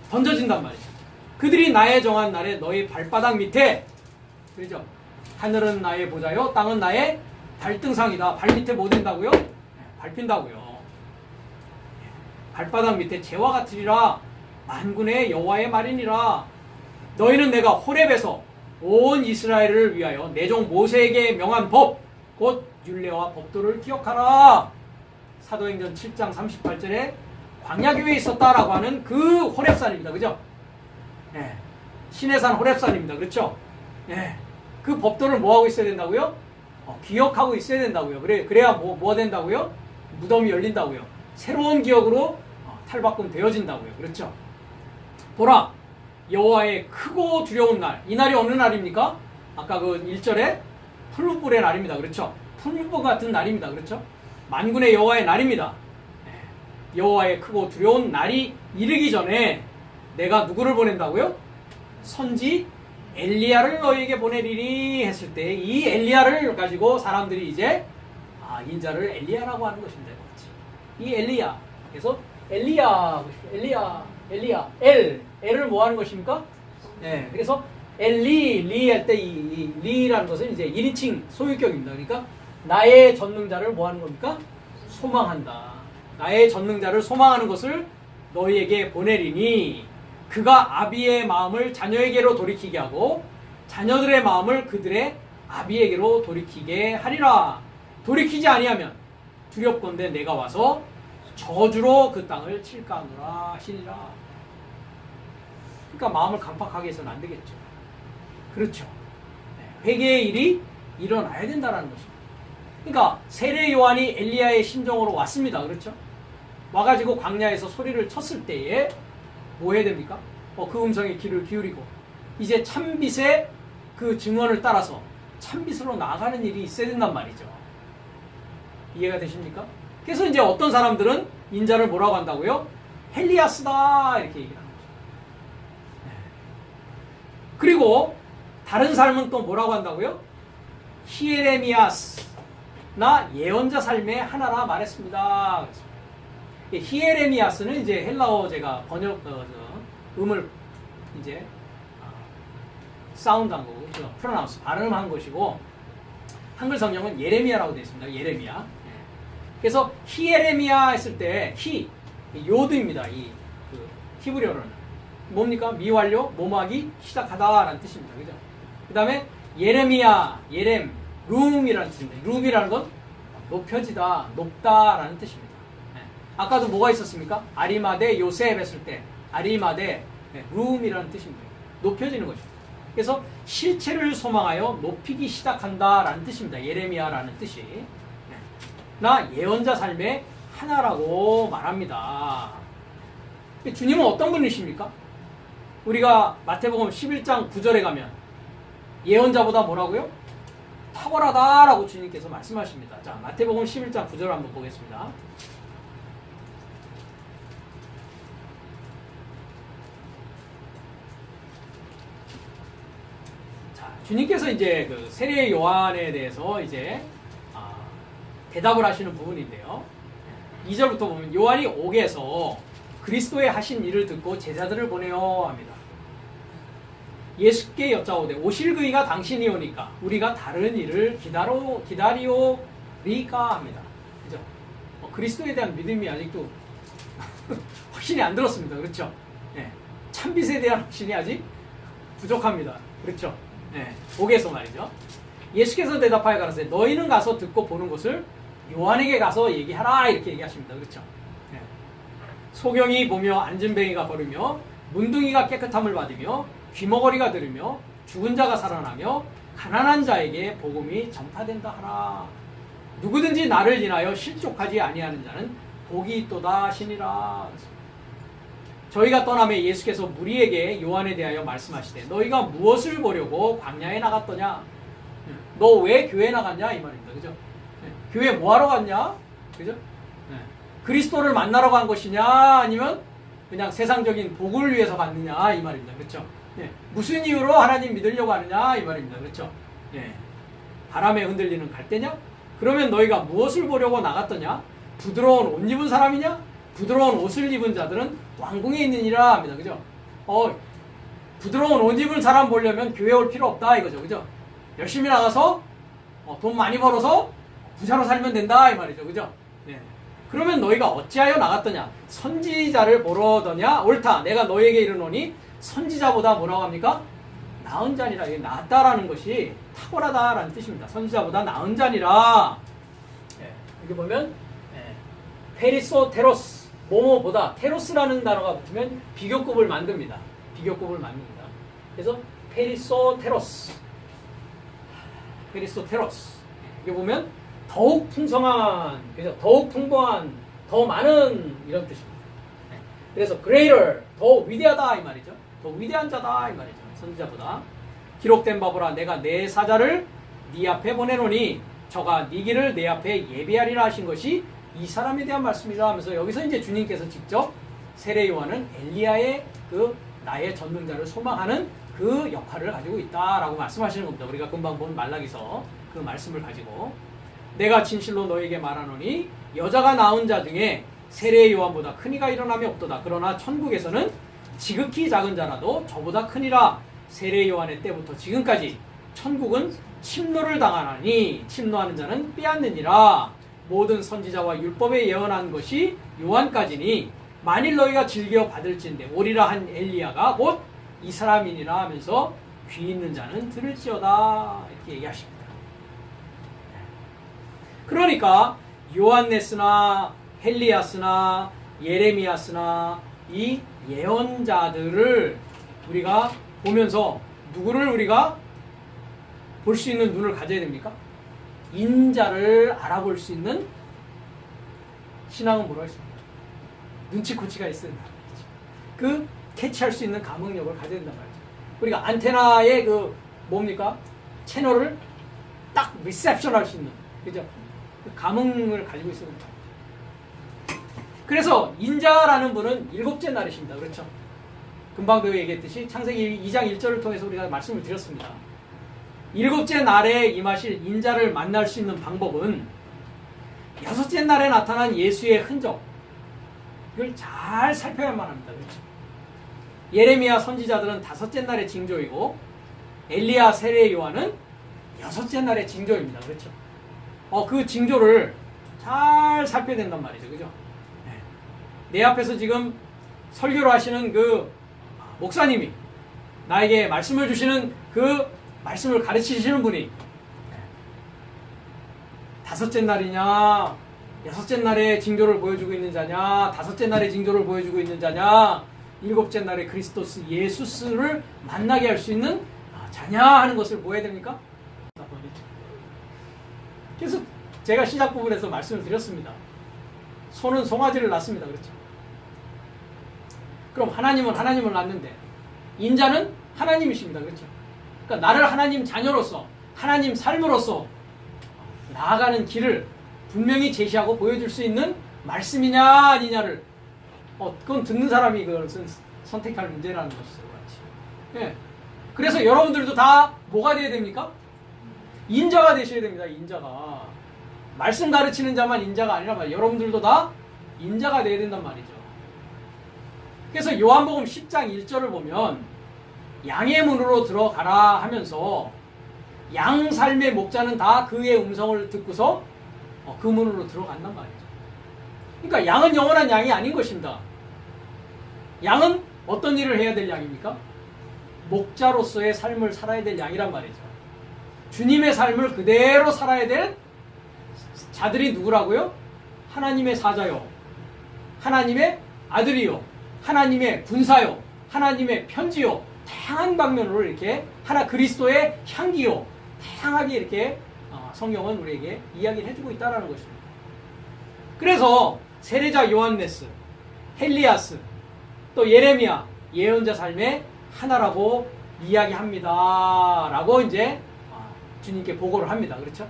던져진단 말이죠. 그들이 나의 정한 날에 너희 발바닥 밑에, 그렇죠? 하늘은 나의 보좌요, 땅은 나의 발등상이다. 발 밑에 뭐 된다고요? 밟힌다고요. 발바닥 밑에 재와 같으리라. 만군의 여호와의 말이니라. 너희는 내가 호렙에서 온 이스라엘을 위하여 내 종 모세에게 명한 법, 곧 율례와 법도를 기억하라. 사도행전 7장 38절에 광야교회에 있었다라고 하는 그 호렙산입니다. 그죠? 예. 시내산 호렙산입니다. 그렇죠? 예. 그 법도를 뭐하고 있어야 된다고요? 기억하고 있어야 된다고요. 그래야 뭐 된다고요? 무덤이 열린다고요. 새로운 기억으로 탈바꿈 되어진다고요. 그렇죠? 보라, 여호와의 크고 두려운 날. 이 날이 어느 날입니까? 아까 그 1절에 풀무불의 날입니다. 그렇죠? 풀무불 같은 날입니다. 그렇죠? 만군의 여호와의 날입니다. 여호와의 크고 두려운 날이 이르기 전에 내가 누구를 보낸다고요? 선지 엘리야를 너희에게 보내리니 했을 때 이 엘리야를 가지고 사람들이 이제 인자를 엘리야라고 하는 것입니다. 이 엘리야. 그래서 엘리야, 엘을 뭐 하는 것입니까? 네, 그래서 리 할 때 이 리라는 것은 이제 1인칭 소유격입니다. 그러니까 나의 전능자를 뭐 하는 겁니까? 소망한다. 나의 전능자를 소망하는 것을 너희에게 보내리니 그가 아비의 마음을 자녀에게로 돌이키게 하고 자녀들의 마음을 그들의 아비에게로 돌이키게 하리라. 돌이키지 아니하면 두렵건대 내가 와서 저주로 그 땅을 칠까 하노라 하시니라. 그러니까 마음을 강팍하게 해서는 안 되겠죠. 그렇죠. 회개의 일이 일어나야 된다는 것입니다. 그러니까 세례 요한이 엘리야의 심정으로 왔습니다. 그렇죠? 와가지고 광야에서 소리를 쳤을 때에 뭐 해야 됩니까? 그 음성에 귀를 기울이고 이제 참빛의 그 증언을 따라서 참빛으로 나아가는 일이 있어야 된단 말이죠. 이해가 되십니까? 그래서 이제 어떤 사람들은 인자를 뭐라고 한다고요? 헬리아스다 이렇게 얘기를 하는 거죠. 그리고 다른 사람은 또 뭐라고 한다고요? 히에레미야스 나 예언자 삶의 하나라 말했습니다. 히에레미야스는 이제 헬라어 제가 번역 음을 이제 사운드한 거고 프로나운스 발음한 것이고 한글 성경은 예레미야라고 되어 있습니다. 예레미야. 그래서 히에레미야 했을 때 요드입니다. 그 히브리어로는 뭡니까? 미완료 모막이 시작하다라는 뜻입니다. 그죠? 그 다음에 예레미야 룸이라는 뜻입니다. 룸이라는 건 높여지다, 높다라는 뜻입니다. 아까도 뭐가 있었습니까? 아리마대 요셉 했을 때 아리마대 룸이라는 뜻입니다. 높여지는 것입니다. 그래서 실체를 소망하여 높이기 시작한다라는 뜻입니다. 예레미야라는 뜻이. 나 예언자 삶의 하나라고 말합니다. 주님은 어떤 분이십니까? 우리가 마태복음 11장 9절에 가면 예언자보다 뭐라고요? 탁월하다라고 주님께서 말씀하십니다. 자, 마태복음 11장 9절 한번 보겠습니다. 자, 주님께서 이제 그 세례 요한에 대해서 이제 대답을 하시는 부분인데요. 2절부터 보면 요한이 옥에서 그리스도의 하신 일을 듣고 제자들을 보내어 합니다. 예수께 여짜오되 오실 그이가 당신이 오니까 우리가 다른 일을 기다리오리까 합니다. 그죠? 그리스도에 대한 믿음이 아직도 확신이 안 들었습니다. 그렇죠? 네. 참빛에 대한 확신이 아직 부족합니다. 그렇죠? 네. 옥에서 말이죠. 예수께서 대답하여 가라사대 너희는 가서 듣고 보는 것을 요한에게 가서 얘기하라 이렇게 얘기하십니다. 그렇죠? 네. 소경이 보며 앉은뱅이가 걸으며 문둥이가 깨끗함을 받으며 귀머거리가 들으며 죽은 자가 살아나며 가난한 자에게 복음이 전파된다 하라. 누구든지 나를 인하여 실족하지 아니하는 자는 복이 있도다 하시니라. 저희가 떠나매 예수께서 무리에게 요한에 대하여 말씀하시되 너희가 무엇을 보려고 광야에 나갔더냐? 너 왜 교회 나갔냐? 이 말입니다. 그죠? 네. 교회 뭐하러 갔냐? 그죠? 네. 그리스도를 만나러 간 것이냐? 아니면 그냥 세상적인 복을 위해서 갔느냐? 이 말입니다. 그렇죠? 네. 무슨 이유로 하나님 믿으려고 하느냐? 이 말입니다. 그렇죠? 네. 바람에 흔들리는 갈대냐? 그러면 너희가 무엇을 보려고 나갔더냐? 부드러운 옷 입은 사람이냐? 부드러운 옷을 입은 자들은 왕궁에 있느니라 합니다. 그죠? 부드러운 옷 입은 사람 보려면 교회 올 필요 없다 이거죠. 그죠? 열심히 나가서 돈 많이 벌어서 부자로 살면 된다 이 말이죠. 그죠? 네. 그러면 너희가 어찌하여 나갔더냐? 선지자를 보러더냐? 옳다. 내가 너희에게 이르노니 선지자보다 뭐라고 합니까? 나은 자니라. 이게 낫다라는 것이 탁월하다라는 뜻입니다. 선지자보다 나은 자니라. 네. 여기 보면 페리소테로스 뭐뭐보다 테로스라는 단어가 붙으면 비교급을 만듭니다. 비교급을 만듭니다. 그래서 페리소테로스 여기 보면 더욱 풍성한, 그죠? 더욱 풍부한, 더 많은 이런 뜻입니다. 그래서 greater, 더 위대하다 이 말이죠. 더 위대한 자다 이 말이죠. 선지자보다. 기록된 바보라 내가 내 사자를 네 앞에 보내노니 저가 네 길을 내 앞에 예비하리라 하신 것이 이 사람에 대한 말씀이다 하면서 여기서 이제 주님께서 직접 세례 요한은 엘리야의 그 나의 전능자를 소망하는 그 역할을 가지고 있다라고 말씀하시는 겁니다. 우리가 금방 본 말라기서 그 말씀을 가지고 내가 진실로 너에게 말하노니 여자가 낳은 자 중에 세례 요한보다 큰 이가 일어남이 없도다. 그러나 천국에서는 지극히 작은 자라도 저보다 크니라. 세례 요한의 때부터 지금까지 천국은 침노를 당하나니 침노하는 자는 빼앗느니라. 모든 선지자와 율법에 예언한 것이 요한까지니 만일 너희가 즐겨 받을진대 오리라 한 엘리야가 곧 이 사람이니라 하면서 귀 있는 자는 들을지어다 이렇게 얘기하십니다. 그러니까 요한네스나 헬리야스나 예레미야스나 이 예언자들을 우리가 보면서 누구를 우리가 볼 수 있는 눈을 가져야 됩니까? 인자를 알아볼 수 있는 신앙은 뭐라고 했습니까? 눈치코치가 있어야 된다. 그 캐치할 수 있는 감흥력을 가져야 된단 말이죠. 우리가 안테나의 그 뭡니까? 채널을 딱 리셉션 할 수 있는, 그죠? 그 감흥을 가지고 있어야 된다. 그래서 인자라는 분은 일곱째 날이십니다. 그렇죠? 금방도 얘기했듯이 창세기 2장 1절을 통해서 우리가 말씀을 드렸습니다. 일곱째 날에 임하실 인자를 만날 수 있는 방법은 여섯째 날에 나타난 예수의 흔적, 이걸 잘 살펴야만 합니다. 그렇죠? 예레미야 선지자들은 다섯째 날의 징조이고 엘리야 세례 요한은 여섯째 날의 징조입니다. 그렇죠? 그 징조를 잘 살펴야 된단 말이죠. 그죠? 네. 내 앞에서 지금 설교를 하시는 그 목사님이 나에게 말씀을 주시는 그 말씀을 가르치시는 분이 다섯째 날이냐, 여섯째 날의 징조를 보여주고 있는 자냐, 다섯째 날의 징조를 보여주고 있는 자냐, 일곱째 날의 그리스도스 예수스를 만나게 할 수 있는 자냐 하는 것을 보여야 됩니까? 그래서 제가 시작 부분에서 말씀을 드렸습니다. 소는 송아지를 낳습니다. 그렇죠? 그럼 하나님은 하나님을 낳는데 인자는 하나님이십니다. 그렇죠? 그러니까 나를 하나님 자녀로서 하나님 삶으로서 나아가는 길을 분명히 제시하고 보여줄 수 있는 말씀이냐 아니냐를 그건 듣는 사람이 그것은 선택할 문제라는 것이죠. 예. 그래서 여러분들도 다 뭐가 돼야 됩니까? 인자가 되셔야 됩니다. 인자가. 말씀 가르치는 자만 인자가 아니라 말이에요. 여러분들도 다 인자가 돼야 된단 말이죠. 그래서 요한복음 10장 1절을 보면 양의 문으로 들어가라 하면서 양 삶의 목자는 다 그의 음성을 듣고서 그 문으로 들어간단 말이죠. 그러니까 양은 영원한 양이 아닌 것입니다. 양은 어떤 일을 해야 될 양입니까? 목자로서의 삶을 살아야 될 양이란 말이죠. 주님의 삶을 그대로 살아야 될 자들이 누구라고요? 하나님의 사자요, 하나님의 아들이요, 하나님의 군사요, 하나님의 편지요, 다양한 방면으로 이렇게 하나 그리스도의 향기요, 다양하게 이렇게 성경은 우리에게 이야기를 해주고 있다는 것입니다. 그래서 세례자 요한네스, 헬리야스, 또 예레미야 예언자 삶의 하나라고 이야기합니다. 라고 이제 주님께 보고를 합니다. 그렇죠?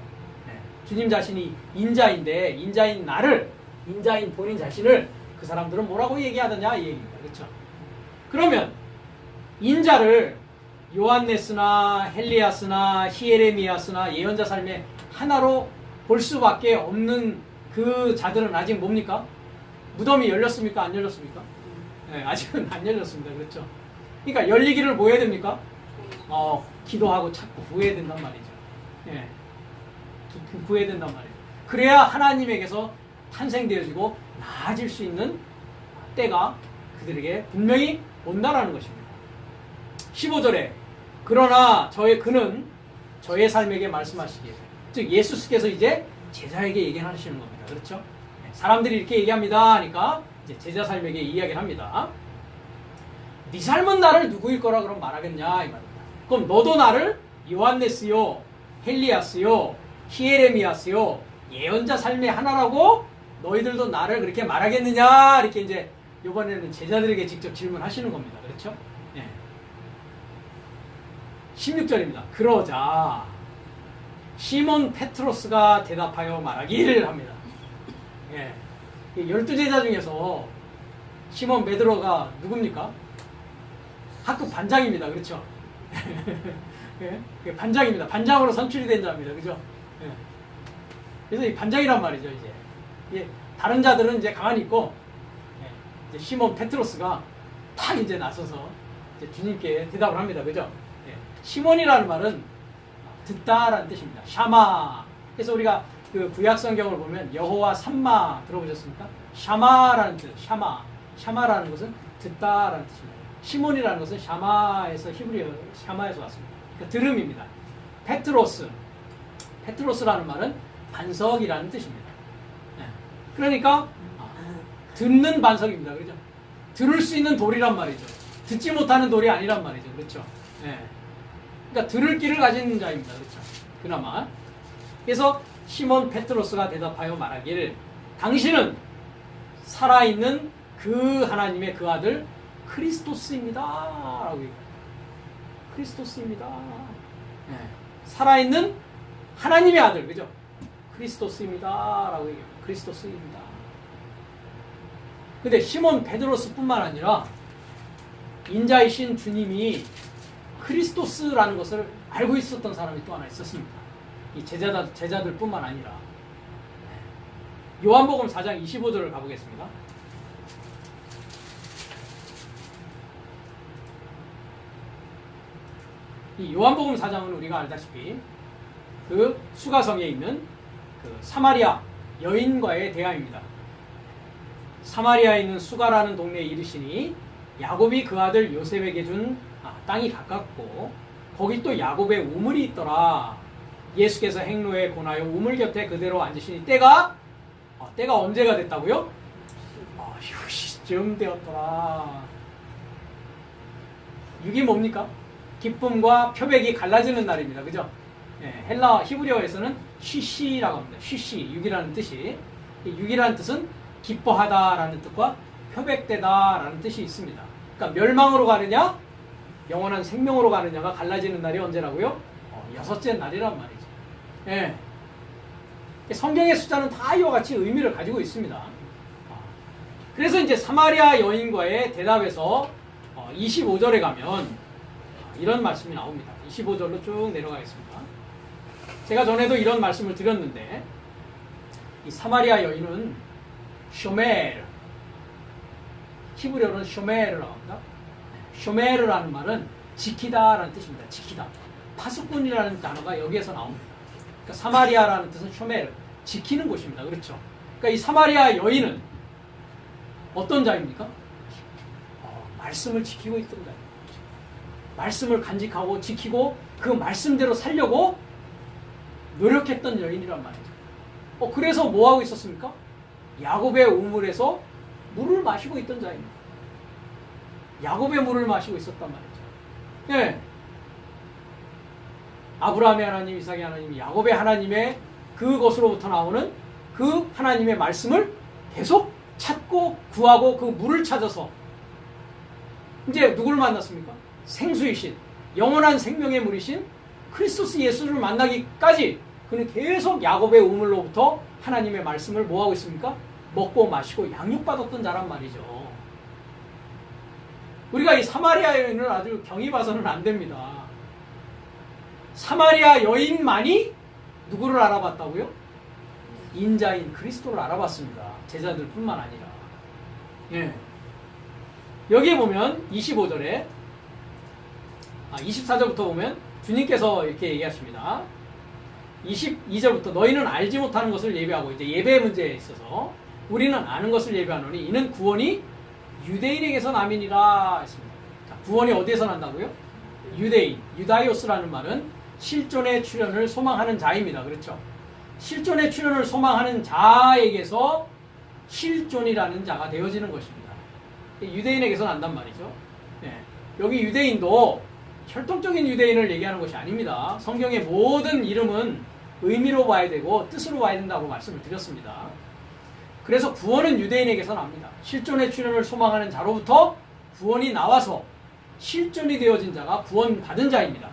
네. 주님 자신이 인자인데 인자인 나를, 인자인 본인 자신을 그 사람들은 뭐라고 얘기하느냐 이 얘기입니다. 그렇죠? 그러면 인자를 요한네스나 헬리아스나 히에레미야스나 예언자 삶의 하나로 볼 수밖에 없는 그 자들은 아직 뭡니까? 무덤이 열렸습니까? 안 열렸습니까? 네, 아직은 안 열렸습니다. 그렇죠? 그러니까 열리기를 뭐 해야 됩니까? 기도하고 찾고 구해야 된단 말이죠. 예. 구해야 된단 말이죠. 그래야 하나님에게서 탄생되어지고 나아질 수 있는 때가 그들에게 분명히 온다라는 것입니다. 15절에 그러나 그는 저의 삶에게 말씀하시기에, 즉 예수께서 이제 제자에게 얘기하시는 겁니다. 그렇죠? 사람들이 이렇게 얘기합니다 하니까 이제 제자 삶에게 이야기를 합니다. 네 삶은 나를 누구일 거라 그럼 말하겠냐 이 말입니다. 그럼 너도 나를 요한네스요, 헬리아스요, 히에레미야스요, 예언자 삶의 하나라고 너희들도 나를 그렇게 말하겠느냐, 이렇게 이제 이번에는 제자들에게 직접 질문하시는 겁니다. 그렇죠? 예. 16절입니다. 그러자 시몬 페트로스가 대답하여 말하기를 합니다. 예. 12제자 중에서 시몬 베드로가 누굽니까? 학급 반장입니다. 그렇죠? 예? 반장입니다. 반장으로 선출이 된 자입니다. 그죠? 예. 그래서 이 반장이란 말이죠, 이제. 예. 다른 자들은 이제 가만히 있고, 예. 이제 시몬 페트로스가 탁 이제 나서서 이제 주님께 대답을 합니다. 그죠? 예. 시몬이라는 말은 듣다라는 뜻입니다. 샤마. 그래서 우리가 그 구약 성경을 보면 여호와 삼마 들어보셨습니까? 샤마라는 뜻, 샤마라는 것은 듣다라는 뜻입니다. 시몬이라는 것은 샤마에서 히브리어 샤마에서 왔습니다. 그러니까 들음입니다. 페트로스라는 말은 반석이라는 뜻입니다. 네. 그러니까 듣는 반석입니다. 그렇죠? 들을 수 있는 돌이란 말이죠. 듣지 못하는 돌이 아니란 말이죠. 그렇죠? 네. 그러니까 들을 길을 가진 자입니다. 그렇죠? 그나마. 그래서 시몬 페트로스가 대답하여 말하기를 당신은 살아있는 그 하나님의 그 아들 크리스토스입니다. 라고 얘기해요. 크리스토스입니다. 네. 살아있는 하나님의 아들, 그죠? 크리스토스입니다. 라고 얘기해요. 크리스토스입니다. 근데 시몬 베드로스 뿐만 아니라 인자이신 주님이 크리스토스라는 것을 알고 있었던 사람이 또 하나 있었습니다. 이 제자들 뿐만 아니라. 요한복음 4장 25절을 가보겠습니다. 이 요한복음 4장은 우리가 알다시피 그 수가성에 있는 그 사마리아 여인과의 대화입니다. 사마리아에 있는 수가라는 동네에 이르시니 야곱이 그 아들 요셉에게 준 땅이 가깝고 거기 또 야곱의 우물이 있더라. 예수께서 행로에 권하여 우물 곁에 그대로 앉으시니 때가 언제가 됐다고요? 휴시쯤 되었더라. 6이 뭡니까? 기쁨과 표백이 갈라지는 날입니다. 그죠? 예, 헬라 히브리어에서는 쉬시라고 합니다. 쉬시, 6이라는 뜻이. 6이라는 뜻은 기뻐하다라는 뜻과 표백되다라는 뜻이 있습니다. 그러니까 멸망으로 가느냐, 영원한 생명으로 가느냐가 갈라지는 날이 언제라고요? 6째 날이란 말이죠. 예. 성경의 숫자는 다 이와 같이 의미를 가지고 있습니다. 그래서 이제 사마리아 여인과의 대답에서 25절에 가면 이런 말씀이 나옵니다. 25절로 쭉 내려가겠습니다. 제가 전에도 이런 말씀을 드렸는데 이 사마리아 여인은 쇼메르, 히브리어는 쇼메르라고 합니다. 쇼메르라는 말은 지키다라는 뜻입니다. 지키다. 파수꾼이라는 단어가 여기에서 나옵니다. 그러니까 사마리아라는 뜻은 쇼메르, 지키는 곳입니다. 그렇죠? 그러니까 이 사마리아 여인은 어떤 자입니까? 말씀을 지키고 있던 자입니다. 말씀을 간직하고 지키고 그 말씀대로 살려고 노력했던 여인이란 말이죠. 그래서 뭐 하고 있었습니까? 야곱의 우물에서 물을 마시고 있던 자입니다. 야곱의 물을 마시고 있었단 말이죠. 예. 아브라함의 하나님, 이삭의 하나님, 야곱의 하나님의 그곳으로부터 나오는 그 하나님의 말씀을 계속 찾고 구하고 그 물을 찾아서 이제 누구를 만났습니까? 생수이신, 영원한 생명의 물이신 크리스토스 예수를 만나기까지 그는 계속 야곱의 우물로부터 하나님의 말씀을 뭐하고 있습니까? 먹고 마시고 양육받았던 자란 말이죠. 우리가 이 사마리아 여인을 아주 경히 봐서는 안 됩니다. 사마리아 여인만이 누구를 알아봤다고요? 인자인 그리스도를 알아봤습니다. 제자들뿐만 아니라. 예. 여기에 보면 25절에 24절부터 보면 주님께서 이렇게 얘기하십니다. 22절부터 너희는 알지 못하는 것을 예배하고, 이제 예배 문제에 있어서 우리는 아는 것을 예배하노니 이는 구원이 유대인에게서 남이니라 했습니다. 자, 구원이 어디에서 난다고요? 유대인, 유다이오스라는 말은 실존의 출현을 소망하는 자입니다. 그렇죠? 실존의 출현을 소망하는 자에게서 실존이라는 자가 되어지는 것입니다. 유대인에게서 난단 말이죠. 네. 여기 유대인도 혈통적인 유대인을 얘기하는 것이 아닙니다. 성경의 모든 이름은 의미로 봐야 되고 뜻으로 봐야 된다고 말씀을 드렸습니다. 그래서 구원은 유대인에게서 납니다. 실존의 출현을 소망하는 자로부터 구원이 나와서 실존이 되어진 자가 구원받은 자입니다.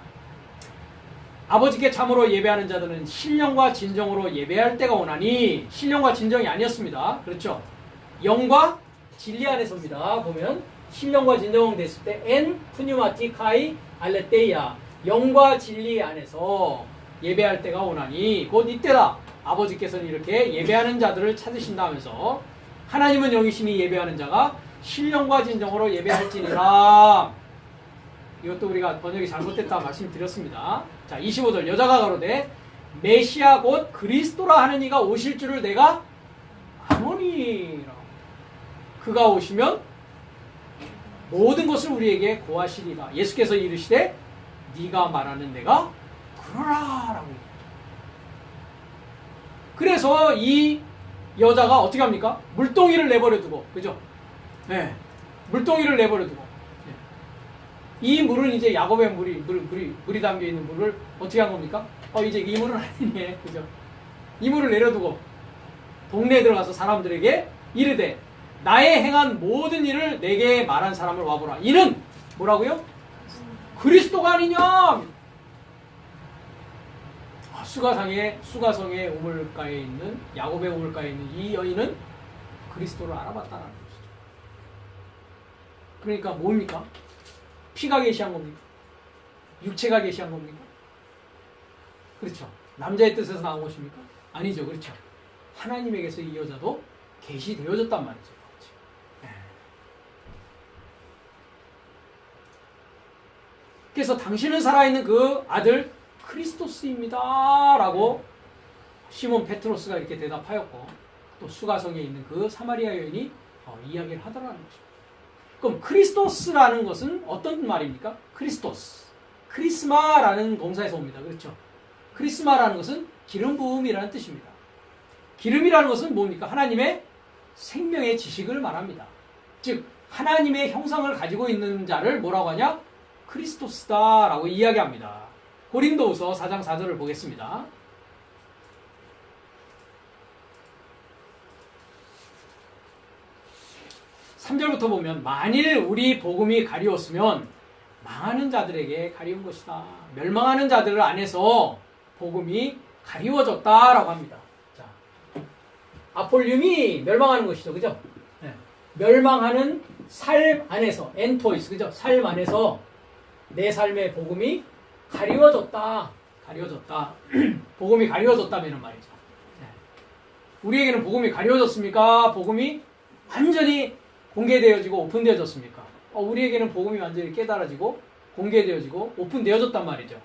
아버지께 참으로 예배하는 자들은 신령과 진정으로 예배할 때가 오나니, 신령과 진정이 아니었습니다. 그렇죠? 영과 진리 안에서입니다. 보면 신령과 진정 됐을 때 엔 푸뉴마티카이 알레테이아, 영과 진리 안에서 예배할 때가 오나니 곧 이때다. 아버지께서는 이렇게 예배하는 자들을 찾으신다면서 하나님은 영이시니 예배하는 자가 신령과 진정으로 예배할지니라. 이것도 우리가 번역이 잘못됐다 말씀드렸습니다. 자, 25절 여자가 가로되 메시아 곧 그리스도라 하는 이가 오실 줄을 내가 아노니라. 그가 오시면 모든 것을 우리에게 고하시리라. 예수께서 이르시되 네가 말하는 내가 그러라 라고 얘기해요. 그래서 이 여자가 어떻게 합니까? 물동이를 내버려 두고, 그죠? 네. 물동이를 내버려 두고, 네. 이 물은 이제 야곱의 물이 담겨 있는 물을 어떻게 한 겁니까? 이제 이 물은 아니네, 그죠? 이 물을 내려두고 동네에 들어가서 사람들에게 이르되 나의 행한 모든 일을 내게 말한 사람을 와보라. 이는 뭐라고요? 그리스도가 아니냐? 수가성의 우물가에 있는, 야곱의 우물가에 있는 이 여인은 그리스도를 알아봤다는 것이죠. 그러니까 뭡니까? 피가 계시한 겁니까? 육체가 계시한 겁니까? 그렇죠. 남자의 뜻에서 나온 것입니까? 아니죠. 그렇죠. 하나님에게서 이 여자도 계시되어졌단 말이죠. 그래서 당신은 살아있는 그 아들 크리스토스입니다 라고 시몬 페트로스가 이렇게 대답하였고, 또 수가성에 있는 그 사마리아 여인이 이야기를 하더라는 것입니다. 그럼 크리스토스라는 것은 어떤 말입니까? 크리스토스, 크리스마라는 동사에서 옵니다. 그렇죠? 크리스마라는 것은 기름 부음이라는 뜻입니다. 기름이라는 것은 뭡니까? 하나님의 생명의 지식을 말합니다. 즉 하나님의 형상을 가지고 있는 자를 뭐라고 하냐? 크리스토스다 라고 이야기합니다. 고린도후서 4장 4절을 보겠습니다. (3절부터) 보면 만일 우리 복음이 가리웠으면 망하는 자들에게 가리운 것이다. 멸망하는 자들 안에서 복음이 가리워졌다라고 합니다. 자, 아폴륨이 멸망하는 것이죠. 그죠? 네. 멸망하는 삶 안에서, 엔토이스, 그죠? 삶 안에서 내 삶의 복음이 가리워졌다. 복음이 가리워졌다면 말이죠. 네. 우리에게는 복음이 가리워졌습니까? 복음이 완전히 공개되어지고 오픈되어졌습니까? 우리에게는 복음이 완전히 깨달아지고 공개되어지고 오픈되어졌단 말이죠.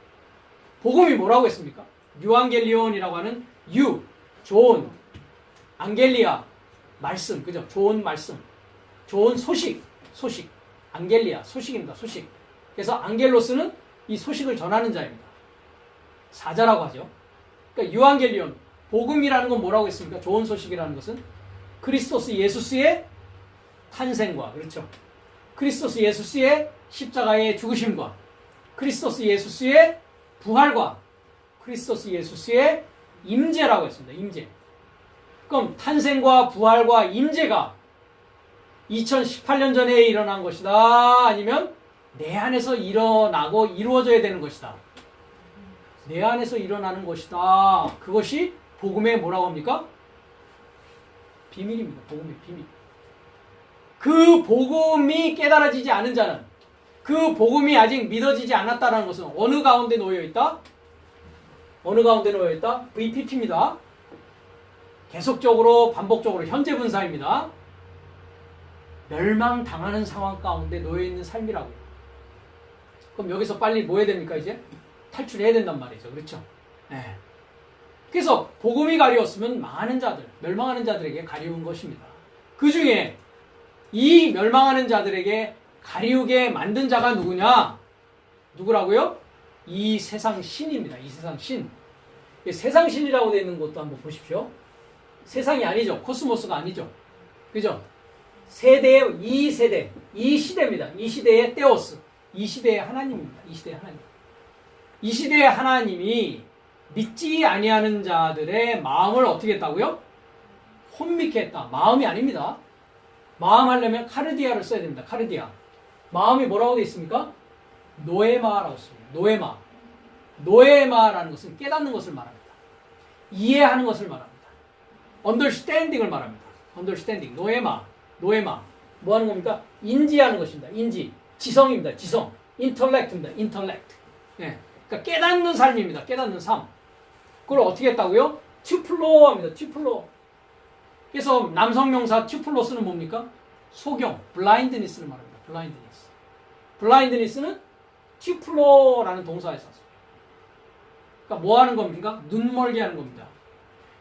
복음이 뭐라고 했습니까? 유앙겔리온이라고 하는 좋은, 안겔리아, 말씀, 그죠? 좋은 말씀, 좋은 소식, 안겔리아, 소식입니다. 소식. 그래서 안겔로스는 이 소식을 전하는 자입니다. 사자라고 하죠. 그러니까 유앙겔리온, 복음이라는 건 뭐라고 했습니까? 좋은 소식이라는 것은 그리스도스 예수스의 탄생과, 그렇죠? 그리스도스 예수스의 십자가의 죽으심과, 그리스도스 예수스의 부활과, 그리스도스 예수스의 임재라고 했습니다. 임재. 그럼 탄생과 부활과 임재가 2018년 전에 일어난 것이다? 아니면 내 안에서 일어나고 이루어져야 되는 것이다? 내 안에서 일어나는 것이다. 그것이 복음의 뭐라고 합니까? 비밀입니다. 복음의 비밀. 그 복음이 깨달아지지 않은 자는, 그 복음이 아직 믿어지지 않았다는 것은 어느 가운데 놓여 있다? 어느 가운데 놓여 있다? VPP입니다. 계속적으로 반복적으로 현재 분사입니다. 멸망당하는 상황 가운데 놓여 있는 삶이라고요. 그럼 여기서 빨리 뭐 해야 됩니까? 이제 탈출해야 된단 말이죠. 그렇죠? 네. 그래서 복음이 가리웠으면 많은 자들, 멸망하는 자들에게 가리운 것입니다. 그 중에 이 멸망하는 자들에게 가리우게 만든 자가 누구냐? 누구라고요? 이 세상 신입니다. 이 세상 신. 세상 신이라고 되어 있는 것도 한번 보십시오. 세상이 아니죠. 코스모스가 아니죠. 그죠? 세대의 이 세대, 이 시대입니다. 이 시대의 테오스, 이 시대의 하나님입니다. 이 시대의 하나님. 이 시대의 하나님이 믿지 아니하는 자들의 마음을 어떻게 했다고요? 혼미케 했다. 마음이 아닙니다. 마음 하려면 카르디아를 써야 됩니다. 카르디아. 마음이 뭐라고 되어 있습니까? 노에마라고 씁니다. 노에마. 노에마라는 것은 깨닫는 것을 말합니다. 이해하는 것을 말합니다. understanding을 말합니다. understanding. 노에마. 노에마. 뭐 하는 겁니까? 인지하는 것입니다. 인지. 지성입니다. 지성. intellect입니다. intellect. 예. 그러니까 깨닫는 삶입니다. 깨닫는 삶. 그걸 어떻게 했다고요? 튜플로어입니다. 튜플로어. 그래서 남성 명사 튜플로스는 뭡니까? 소경, blindness를 말합니다. blindness. blindness는 튜플로라는 동사에서 썼어요. 그러니까 뭐 하는 겁니까? 눈멀게 하는 겁니다.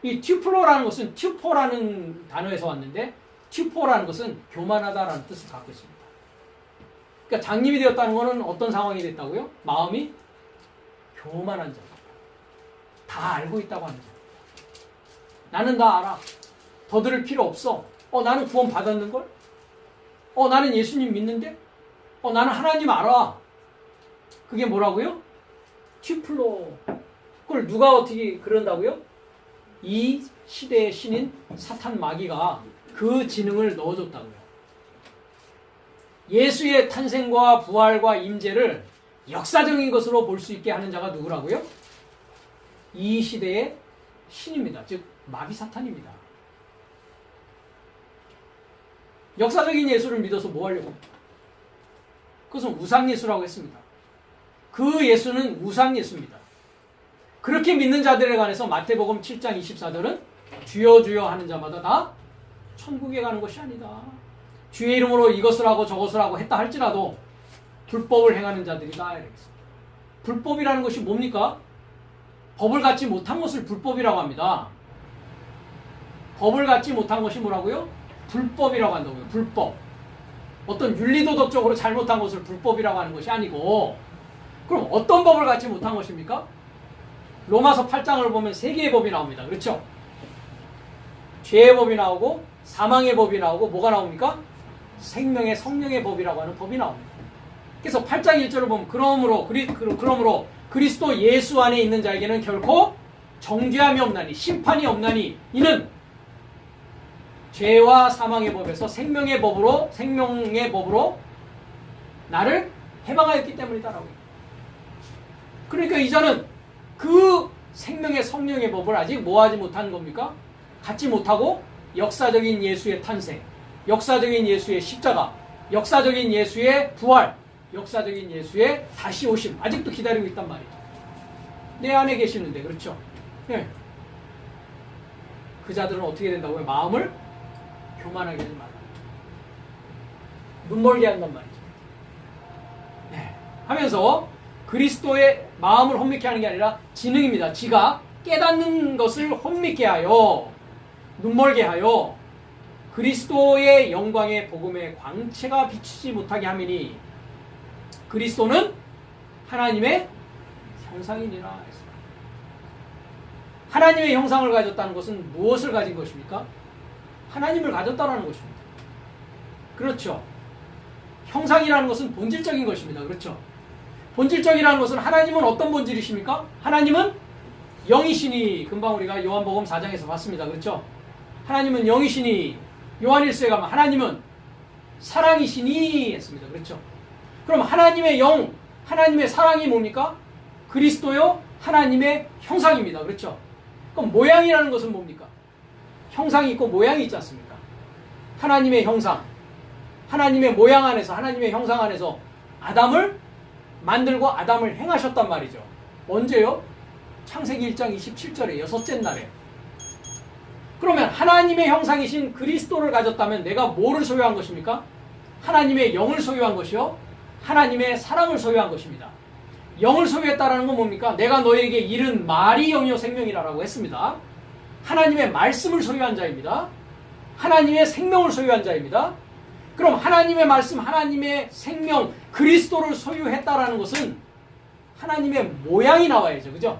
이 튜플로라는 것은 튜포라는 단어에서 왔는데 튜포라는 것은 교만하다라는 뜻을 갖고 있습니다. 그러니까 장님이 되었다는 것은 어떤 상황이 됐다고요? 마음이 교만한 자. 다 알고 있다고 하는 자. 나는 다 알아. 더 들을 필요 없어. 나는 구원 받았는걸? 나는 예수님 믿는데? 나는 하나님 알아. 그게 뭐라고요? 튜플로. 그걸 누가 어떻게 그런다고요? 이 시대의 신인 사탄 마귀가 그 지능을 넣어줬다고요. 예수의 탄생과 부활과 임재를 역사적인 것으로 볼 수 있게 하는 자가 누구라고요? 이 시대의 신입니다. 즉 마귀 사탄입니다. 역사적인 예수를 믿어서 뭐 하려고? 그것은 우상예수라고 했습니다. 그 예수는 우상예수입니다. 그렇게 믿는 자들에 관해서 마태복음 7장 24절은 주여 주여 하는 자마다 다 천국에 가는 것이 아니다. 주의 이름으로 이것을 하고 저것을 하고 했다 할지라도 불법을 행하는 자들이다. 이러겠습니다. 불법이라는 것이 뭡니까? 법을 갖지 못한 것을 불법이라고 합니다. 법을 갖지 못한 것이 뭐라고요? 불법이라고 한다고요. 불법. 어떤 윤리도덕적으로 잘못한 것을 불법이라고 하는 것이 아니고, 그럼 어떤 법을 갖지 못한 것입니까? 로마서 8장을 보면 세 개의 법이 나옵니다. 그렇죠? 죄의 법이 나오고 사망의 법이 나오고 뭐가 나옵니까? 생명의 성령의 법이라고 하는 법이 나옵니다. 그래서 8장 1절을 보면 그러므로 그리스도 예수 안에 있는 자에게는 결코 정죄함이 없나니 심판이 없나니 이는 죄와 사망의 법에서 생명의 법으로 나를 해방하였기 때문이다라고. 그러니까 이자는 그 생명의 성령의 법을 아직 뭐하지 못한 겁니까? 갖지 못하고 역사적인 예수의 탄생, 역사적인 예수의 십자가, 역사적인 예수의 부활, 역사적인 예수의 다시 오심 아직도 기다리고 있단 말이죠. 내 안에 계시는데 그렇죠? 네. 그 자들은 어떻게 된다고요? 마음을 교만하게 하지 말라. 눈멀게 한단 말이죠. 네. 하면서 그리스도의 마음을 혼미케 하는 게 아니라 지능입니다. 지가 깨닫는 것을 혼미케 하여 눈멀게 하여 그리스도의 영광의 복음의 광채가 비추지 못하게 함이니 그리스도는 하나님의 형상이니라 했습니다. 하나님의 형상을 가졌다는 것은 무엇을 가진 것입니까? 하나님을 가졌다는 것입니다. 그렇죠. 형상이라는 것은 본질적인 것입니다. 그렇죠. 본질적이라는 것은 하나님은 어떤 본질이십니까? 하나님은 영이시니 금방 우리가 요한복음 4장에서 봤습니다. 그렇죠. 하나님은 영이시니 요한일서에 가면 하나님은 사랑이시니 했습니다. 그렇죠. 그럼 하나님의 영, 하나님의 사랑이 뭡니까? 그리스도요 하나님의 형상입니다. 그렇죠. 그럼 모양이라는 것은 뭡니까? 형상이 있고 모양이 있지 않습니까? 하나님의 형상, 하나님의 모양 안에서 하나님의 형상 안에서 아담을 만들고 아담을 행하셨단 말이죠. 언제요? 창세기 1장 27절에 여섯째 날에. 그러면 하나님의 형상이신 그리스도를 가졌다면 내가 뭐를 소유한 것입니까? 하나님의 영을 소유한 것이요, 하나님의 사랑을 소유한 것입니다. 영을 소유했다라는 건 뭡니까? 내가 너에게 이른 말이 영이요 생명이라고 했습니다. 하나님의 말씀을 소유한 자입니다. 하나님의 생명을 소유한 자입니다. 그럼 하나님의 말씀, 하나님의 생명, 그리스도를 소유했다라는 것은 하나님의 모양이 나와야죠. 그죠?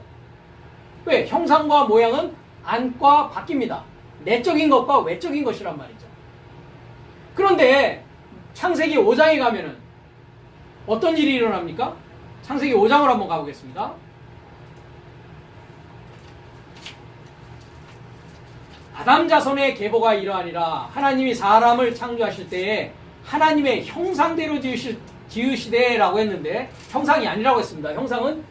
왜? 형상과 모양은 안과 바뀝니다. 내적인 것과 외적인 것이란 말이죠. 그런데 창세기 5장에 가면은 어떤 일이 일어납니까? 창세기 5장을 한번 가보겠습니다. 아담 자손의 계보가 이러하니라. 하나님이 사람을 창조하실 때에 하나님의 형상대로 지으시되라고 했는데 형상이 아니라고 했습니다. 형상은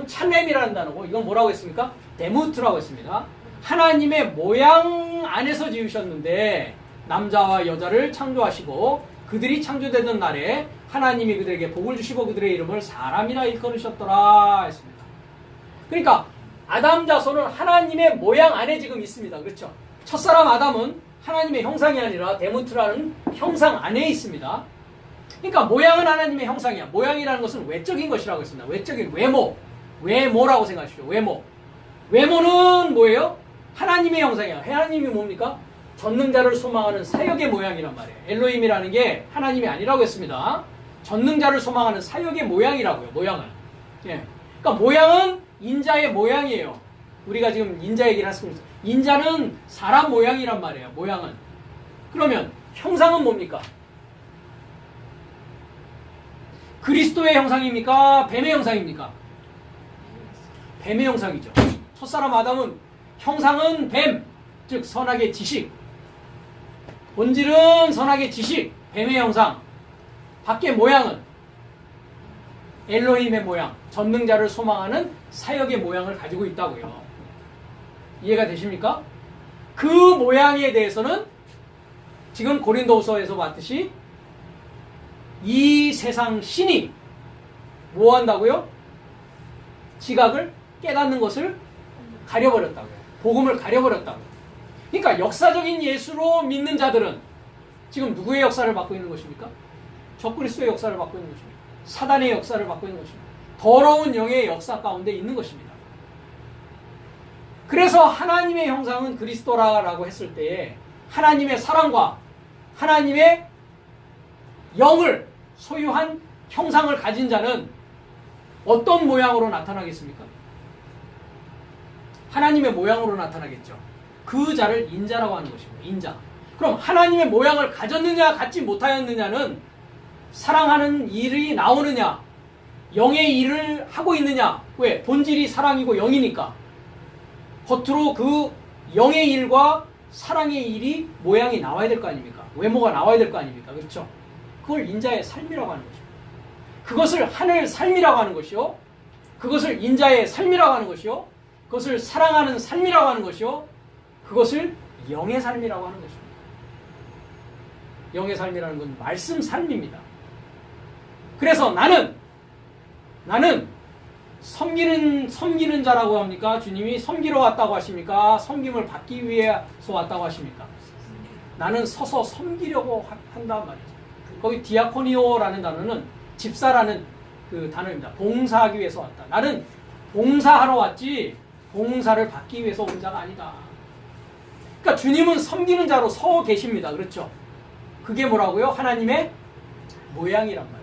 찰렘이라는 단어고, 이건 뭐라고 했습니까? 데무트라고 했습니다. 하나님의 모양 안에서 지으셨는데 남자와 여자를 창조하시고 그들이 창조되던 날에 하나님이 그들에게 복을 주시고 그들의 이름을 사람이라 일컬으셨더라 했습니다. 그러니까 아담 자손은 하나님의 모양 안에 지금 있습니다. 그렇죠? 첫사람 아담은 하나님의 형상이 아니라 데무트라는 형상 안에 있습니다. 그러니까 모양은 하나님의 형상이야. 모양이라는 것은 외적인 것이라고 했습니다. 외적인 외모라고 생각하십시오. 외모는 뭐예요? 하나님의 형상이야. 하나님이 뭡니까? 전능자를 소망하는 사역의 모양이란 말이에요. 엘로힘이라는 게 하나님이 아니라고 했습니다. 전능자를 소망하는 사역의 모양이라고요. 모양은. 예. 그러니까 모양은 인자의 모양이에요. 우리가 지금 인자 얘기를 했습니다. 인자는 사람 모양이란 말이에요. 모양은. 그러면 형상은 뭡니까? 그리스도의 형상입니까? 뱀의 형상입니까? 뱀의 형상이죠. 첫사람 아담은 형상은 뱀, 즉 선악의 지식. 본질은 선악의 지식, 뱀의 형상. 밖의 모양은 엘로힘의 모양, 전능자를 소망하는 사역의 모양을 가지고 있다고요. 이해가 되십니까? 그 모양에 대해서는 지금 고린도후서에서 봤듯이 이 세상 신이 뭐 한다고요? 지각을 깨닫는 것을 가려버렸다고요. 복음을 가려버렸다고요. 그러니까 역사적인 예수로 믿는 자들은 지금 누구의 역사를 받고 있는 것입니까? 적그리스도의 역사를 받고 있는 것입니다. 사단의 역사를 받고 있는 것입니다. 더러운 영의 역사 가운데 있는 것입니다. 그래서 하나님의 형상은 그리스도라고 했을 때에 하나님의 사랑과 하나님의 영을 소유한 형상을 가진 자는 어떤 모양으로 나타나겠습니까? 하나님의 모양으로 나타나겠죠. 그 자를 인자라고 하는 것입니다. 인자. 그럼 하나님의 모양을 가졌느냐 갖지 못하였느냐는 사랑하는 일이 나오느냐, 영의 일을 하고 있느냐. 왜? 본질이 사랑이고 영이니까. 겉으로 그 영의 일과 사랑의 일이 모양이 나와야 될 거 아닙니까? 외모가 나와야 될 거 아닙니까? 그렇죠? 그걸 인자의 삶이라고 하는 거죠. 그것을 하늘 삶이라고 하는 것이요. 그것을 인자의 삶이라고 하는 것이요. 그것을 사랑하는 삶이라고 하는 것이요. 그것을 영의 삶이라고 하는 것입니다. 영의 삶이라는 건 말씀 삶입니다. 그래서 나는 섬기는 자라고 합니까? 주님이 섬기러 왔다고 하십니까? 섬김을 받기 위해서 왔다고 하십니까? 나는 서서 섬기려고 한단 말이죠. 거기 디아코니오라는 단어는 집사라는 그 단어입니다. 봉사하기 위해서 왔다. 나는 봉사하러 왔지 봉사를 받기 위해서 온 자가 아니다. 그러니까 주님은 섬기는 자로 서 계십니다. 그렇죠? 그게 뭐라고요? 하나님의 모양이란 말이에요.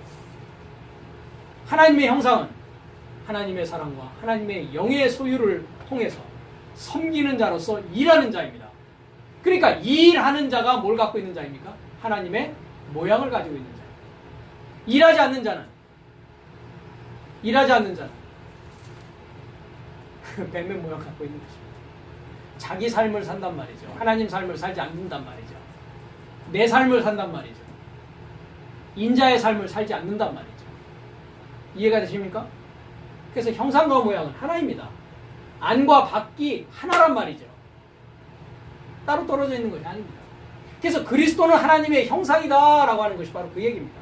하나님의 형상은 하나님의 사랑과 하나님의 영의 소유를 통해서 섬기는 자로서 일하는 자입니다. 그러니까 일하는 자가 뭘 갖고 있는 자입니까? 하나님의 모양을 가지고 있는 자입니다. 일하지 않는 자는 뱀의 모양 갖고 있는 것입니다. 자기 삶을 산단 말이죠. 하나님 삶을 살지 않는단 말이죠. 내 삶을 산단 말이죠. 인자의 삶을 살지 않는단 말이죠. 이해가 되십니까? 그래서 형상과 모양은 하나입니다. 안과 밖이 하나란 말이죠. 따로 떨어져 있는 것이 아닙니다. 그래서 그리스도는 하나님의 형상이다 라고 하는 것이 바로 그 얘기입니다.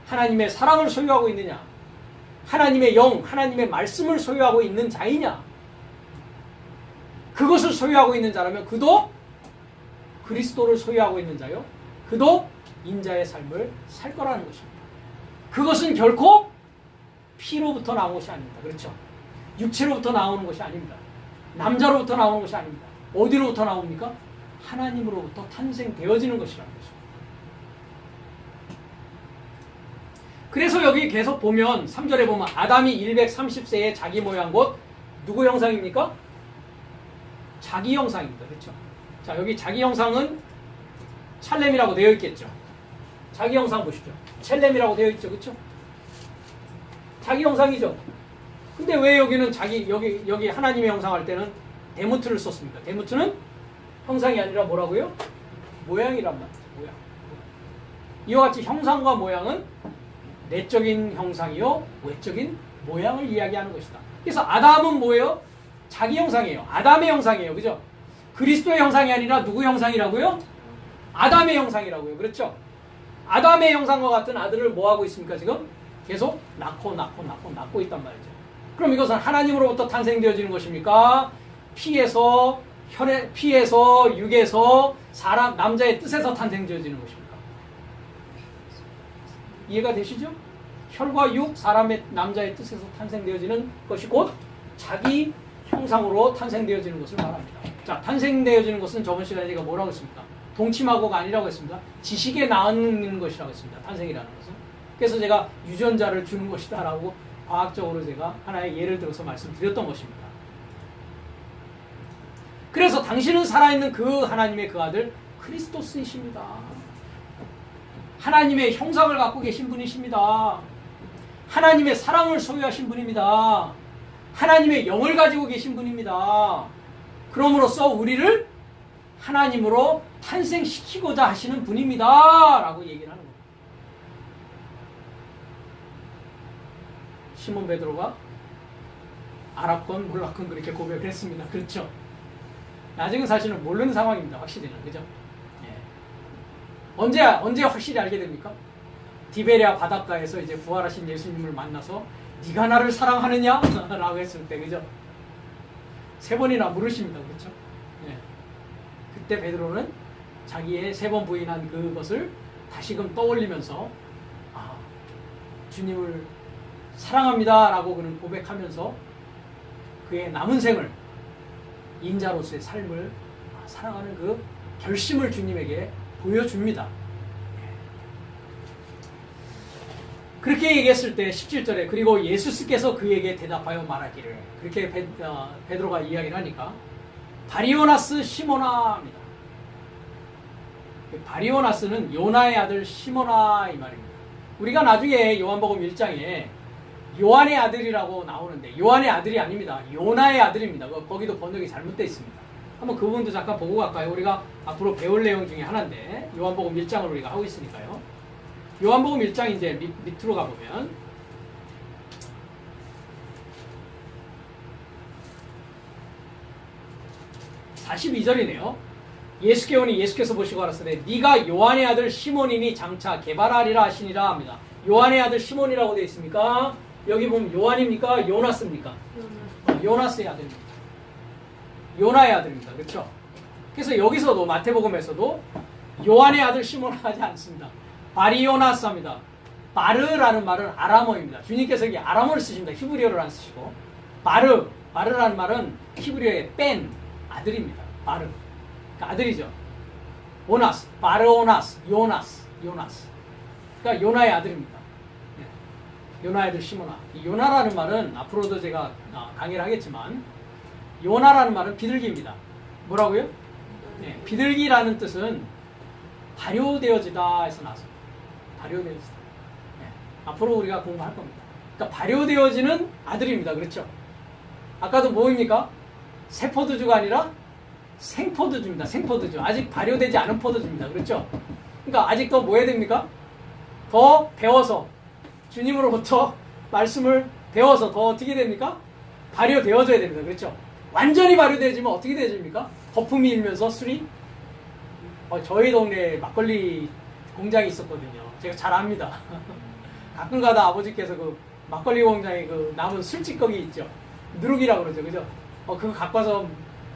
하나님의 사랑을 소유하고 있느냐, 하나님의 영, 하나님의 말씀을 소유하고 있는 자이냐? 그것을 소유하고 있는 자라면 그도 그리스도를 소유하고 있는 자요. 그도 인자의 삶을 살 거라는 것입니다. 그것은 결코 피로부터 나온 것이 아닙니다. 그렇죠? 육체로부터 나오는 것이 아닙니다. 남자로부터 나오는 것이 아닙니다. 어디로부터 나옵니까? 하나님으로부터 탄생되어지는 것이라는 것입니다. 그래서 여기 계속 보면 3절에 보면 아담이 130세에 자기 모양 곧 누구 형상입니까? 자기 형상입니다. 그렇죠? 자, 여기 자기 형상은 찰렘이라고 되어 있겠죠. 자기 형상 보십시오. 찰렘이라고 되어 있죠. 그렇죠? 자기 형상이죠. 근데 왜 여기는 여기 하나님의 형상 할 때는 데모트를 썼습니까? 데모트는 형상이 아니라 뭐라고요? 모양이란 말이죠. 모양. 이와 같이 형상과 모양은 내적인 형상이요, 외적인 모양을 이야기하는 것이다. 그래서 아담은 뭐예요? 자기 형상이에요. 아담의 형상이에요. 그죠? 그리스도의 형상이 아니라 누구 형상이라고요? 아담의 형상이라고요. 그렇죠? 아담의 형상과 같은 아들을 뭐하고 있습니까? 지금 계속 낳고 있단 말이죠. 그럼 이것은 하나님으로부터 탄생되어지는 것입니까? 피에서 육에서 사람 남자의 뜻에서 탄생되어지는 것입니까? 이해가 되시죠? 혈과 육, 사람의 남자의 뜻에서 탄생되어지는 것이 곧 자기 형상으로 탄생되어지는 것을 말합니다. 자, 탄생되어지는 것은 저번 시간에 제가 뭐라고 했습니까? 동침하고가 아니라고 했습니다. 지식에 나오는 것이라고 했습니다. 탄생이라는 것은. 그래서 제가 유전자를 주는 것이다 라고 과학적으로 제가 하나의 예를 들어서 말씀드렸던 것입니다. 그래서 당신은 살아있는 그 하나님의 그 아들 크리스토스이십니다. 하나님의 형상을 갖고 계신 분이십니다. 하나님의 사랑을 소유하신 분입니다. 하나님의 영을 가지고 계신 분입니다. 그럼으로써 우리를 하나님으로 탄생시키고자 하시는 분입니다. 라고 얘기를 하는 겁니다. 시몬 베드로가 알았건 몰랐건 그렇게 고백을 했습니다. 그렇죠? 아직은 사실은 모르는 상황입니다. 확실히는. 그죠? 예. 언제 확실히 알게 됩니까? 디베리아 바닷가에서 이제 부활하신 예수님을 만나서 네가 나를 사랑하느냐? 라고 했을 때, 그죠? 3번이나 물으십니다. 그렇죠? 예. 그때 베드로는 자기의 3번 부인한 그것을 다시금 떠올리면서 주님을 사랑합니다 라고 그는 고백하면서 그의 남은 생을 인자로서의 삶을 사랑하는 그 결심을 주님에게 보여줍니다. 그렇게 얘기했을 때 17절에 그리고 예수께서 그에게 대답하여 말하기를 그렇게 베드로가 이야기를 하니까 바리오나스 시모나 합니다. 바리오나스는 요나의 아들 시모나 이 말입니다. 우리가 나중에 요한복음 1장에 요한의 아들이라고 나오는데 요한의 아들이 아닙니다. 요나의 아들입니다. 거기도 번역이 잘못되어 있습니다. 한번 그 부분도 잠깐 보고 갈까요? 우리가 앞으로 배울 내용 중에 하나인데 요한복음 1장을 우리가 하고 있으니까요. 요한복음 1장 이제 밑으로 가보면 42절이네요. 예수께 오니 예수께서 보시고 알았으되 네가 요한의 아들 시몬이니 장차 개발하리라 하시니라 합니다. 요한의 아들 시몬이라고 되어 있습니까? 여기 보면 요한입니까? 요나스입니까? 요나스의 아들입니다. 요나의 아들입니다. 그렇죠? 그래서 여기서도 마태복음에서도 요한의 아들 시몬 하지 않습니다. 바리오나스 합니다. 바르라는 말은 아람어입니다. 주님께서 여기 아람어를 쓰십니다. 히브리어를 안 쓰시고 바르라는 말은 히브리어의 뺀 아들입니다. 바르 그러니까 아들이죠. 오나스, 바르오나스, 요나스. 그러니까 요나의 아들입니다. 요나의 아들 시모나. 이 요나라는 말은 앞으로도 제가 강의를 하겠지만 요나라는 말은 비둘기입니다. 뭐라고요? 네, 비둘기라는 뜻은 발효되어지다 해서 나왔습니다. 발효되어지다. 네, 앞으로 우리가 공부할 겁니다. 그러니까 발효되어지는 아들입니다. 그렇죠? 아까도 뭐입니까? 새 포도주가 아니라 생포도주입니다. 생포도주. 아직 발효되지 않은 포도주입니다. 그렇죠? 그러니까 아직 더 뭐 해야 됩니까? 더 배워서 주님으로부터 말씀을 배워서 더 어떻게 됩니까? 발효되어져야 됩니다. 그렇죠? 완전히 발효되어지면 어떻게 되어집니까? 거품이 일면서 술이 저희 동네에 막걸리 공장이 있었거든요. 제가 잘 압니다. 가끔가다 아버지께서 그 막걸리 공장에 그 남은 술찌꺼기 있죠. 누룩이라고 그러죠. 그죠? 그거 갖고 와서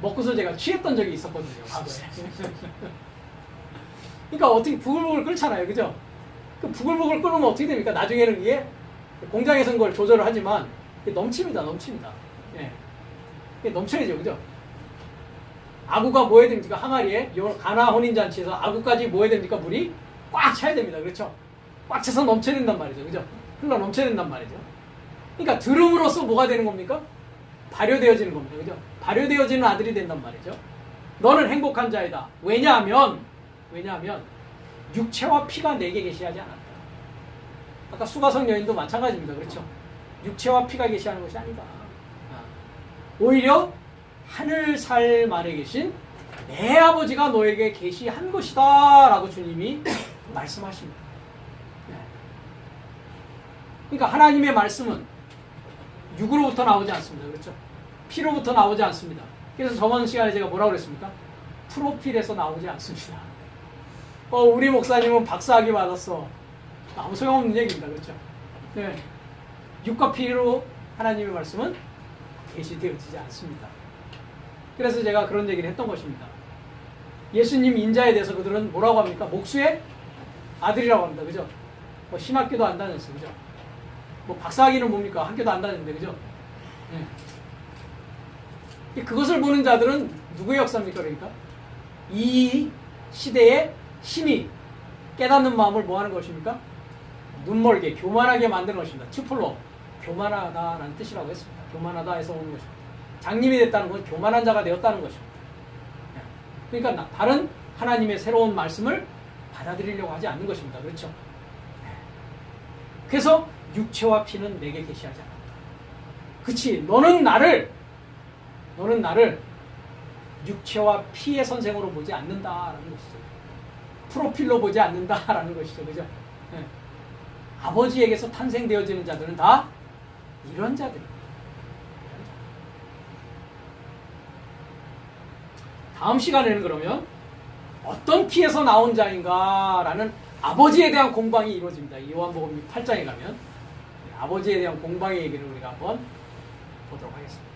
먹고서 제가 취했던 적이 있었거든요. 과거에. 그러니까 어떻게 부글부글 끓잖아요. 그죠? 그 부글부글 끓으면 어떻게 됩니까? 나중에는 이게 공장에서는 걸 조절을 하지만 넘칩니다. 넘칩니다. 예. 이게 넘쳐야죠. 그죠? 아구가 뭐 해야 됩니까? 항아리에 가나 혼인잔치에서 아구까지 뭐 해야 됩니까? 물이 꽉 차야 됩니다. 그렇죠? 꽉 차서 넘쳐야 된단 말이죠. 그죠? 흘러 넘쳐야 된단 말이죠. 그러니까 들음으로써 뭐가 되는 겁니까? 발효되어지는 겁니다. 그죠? 발효되어지는 아들이 된단 말이죠. 너는 행복한 자이다. 왜냐하면 육체와 피가 내게 계시하지 않았다. 아까 수가성 여인도 마찬가지입니다. 그렇죠? 육체와 피가 계시하는 것이 아니다. 오히려 하늘 살 만에 계신 내 아버지가 너에게 계시한 것이다 라고 주님이 말씀하십니다. 그러니까 하나님의 말씀은 육으로부터 나오지 않습니다. 그렇죠? 피로부터 나오지 않습니다. 그래서 저번 시간에 제가 뭐라고 그랬습니까? 프로필에서 나오지 않습니다. 우리 목사님은 박사학위 받았어. 아무 소용없는 얘기입니다. 그렇죠? 네. 육과 피로 하나님의 말씀은 계시되어지지 않습니다. 그래서 제가 그런 얘기를 했던 것입니다. 예수님 인자에 대해서 그들은 뭐라고 합니까? 목수의 아들이라고 합니다. 그죠? 신학교도 안 다녔어요. 그죠? 박사학위는 뭡니까? 학교도 안 다녔는데. 그죠? 네. 그것을 보는 자들은 누구의 역사입니까? 그러니까 이 시대의 신이 깨닫는 마음을 뭐 하는 것입니까? 눈멀게 교만하게 만드는 것입니다. 튜플로 교만하다라는 뜻이라고 했습니다. 교만하다에서 오는 것입니다. 장님이 됐다는 건 교만한 자가 되었다는 것입니다. 그러니까 다른 하나님의 새로운 말씀을 받아들이려고 하지 않는 것입니다. 그렇죠? 그래서 육체와 피는 내게 계시하지 않았다. 그치? 너는 나를 육체와 피의 선생으로 보지 않는다라는 것이죠. 프로필로 보지 않는다라는 것이죠. 그죠? 네. 아버지에게서 탄생되어지는 자들은 다 이런 자들입니다. 다음 시간에는 그러면 어떤 피에서 나온 자인가라는 아버지에 대한 공방이 이루어집니다. 요한복음 8장에 가면 아버지에 대한 공방의 얘기를 우리가 한번 보도록 하겠습니다.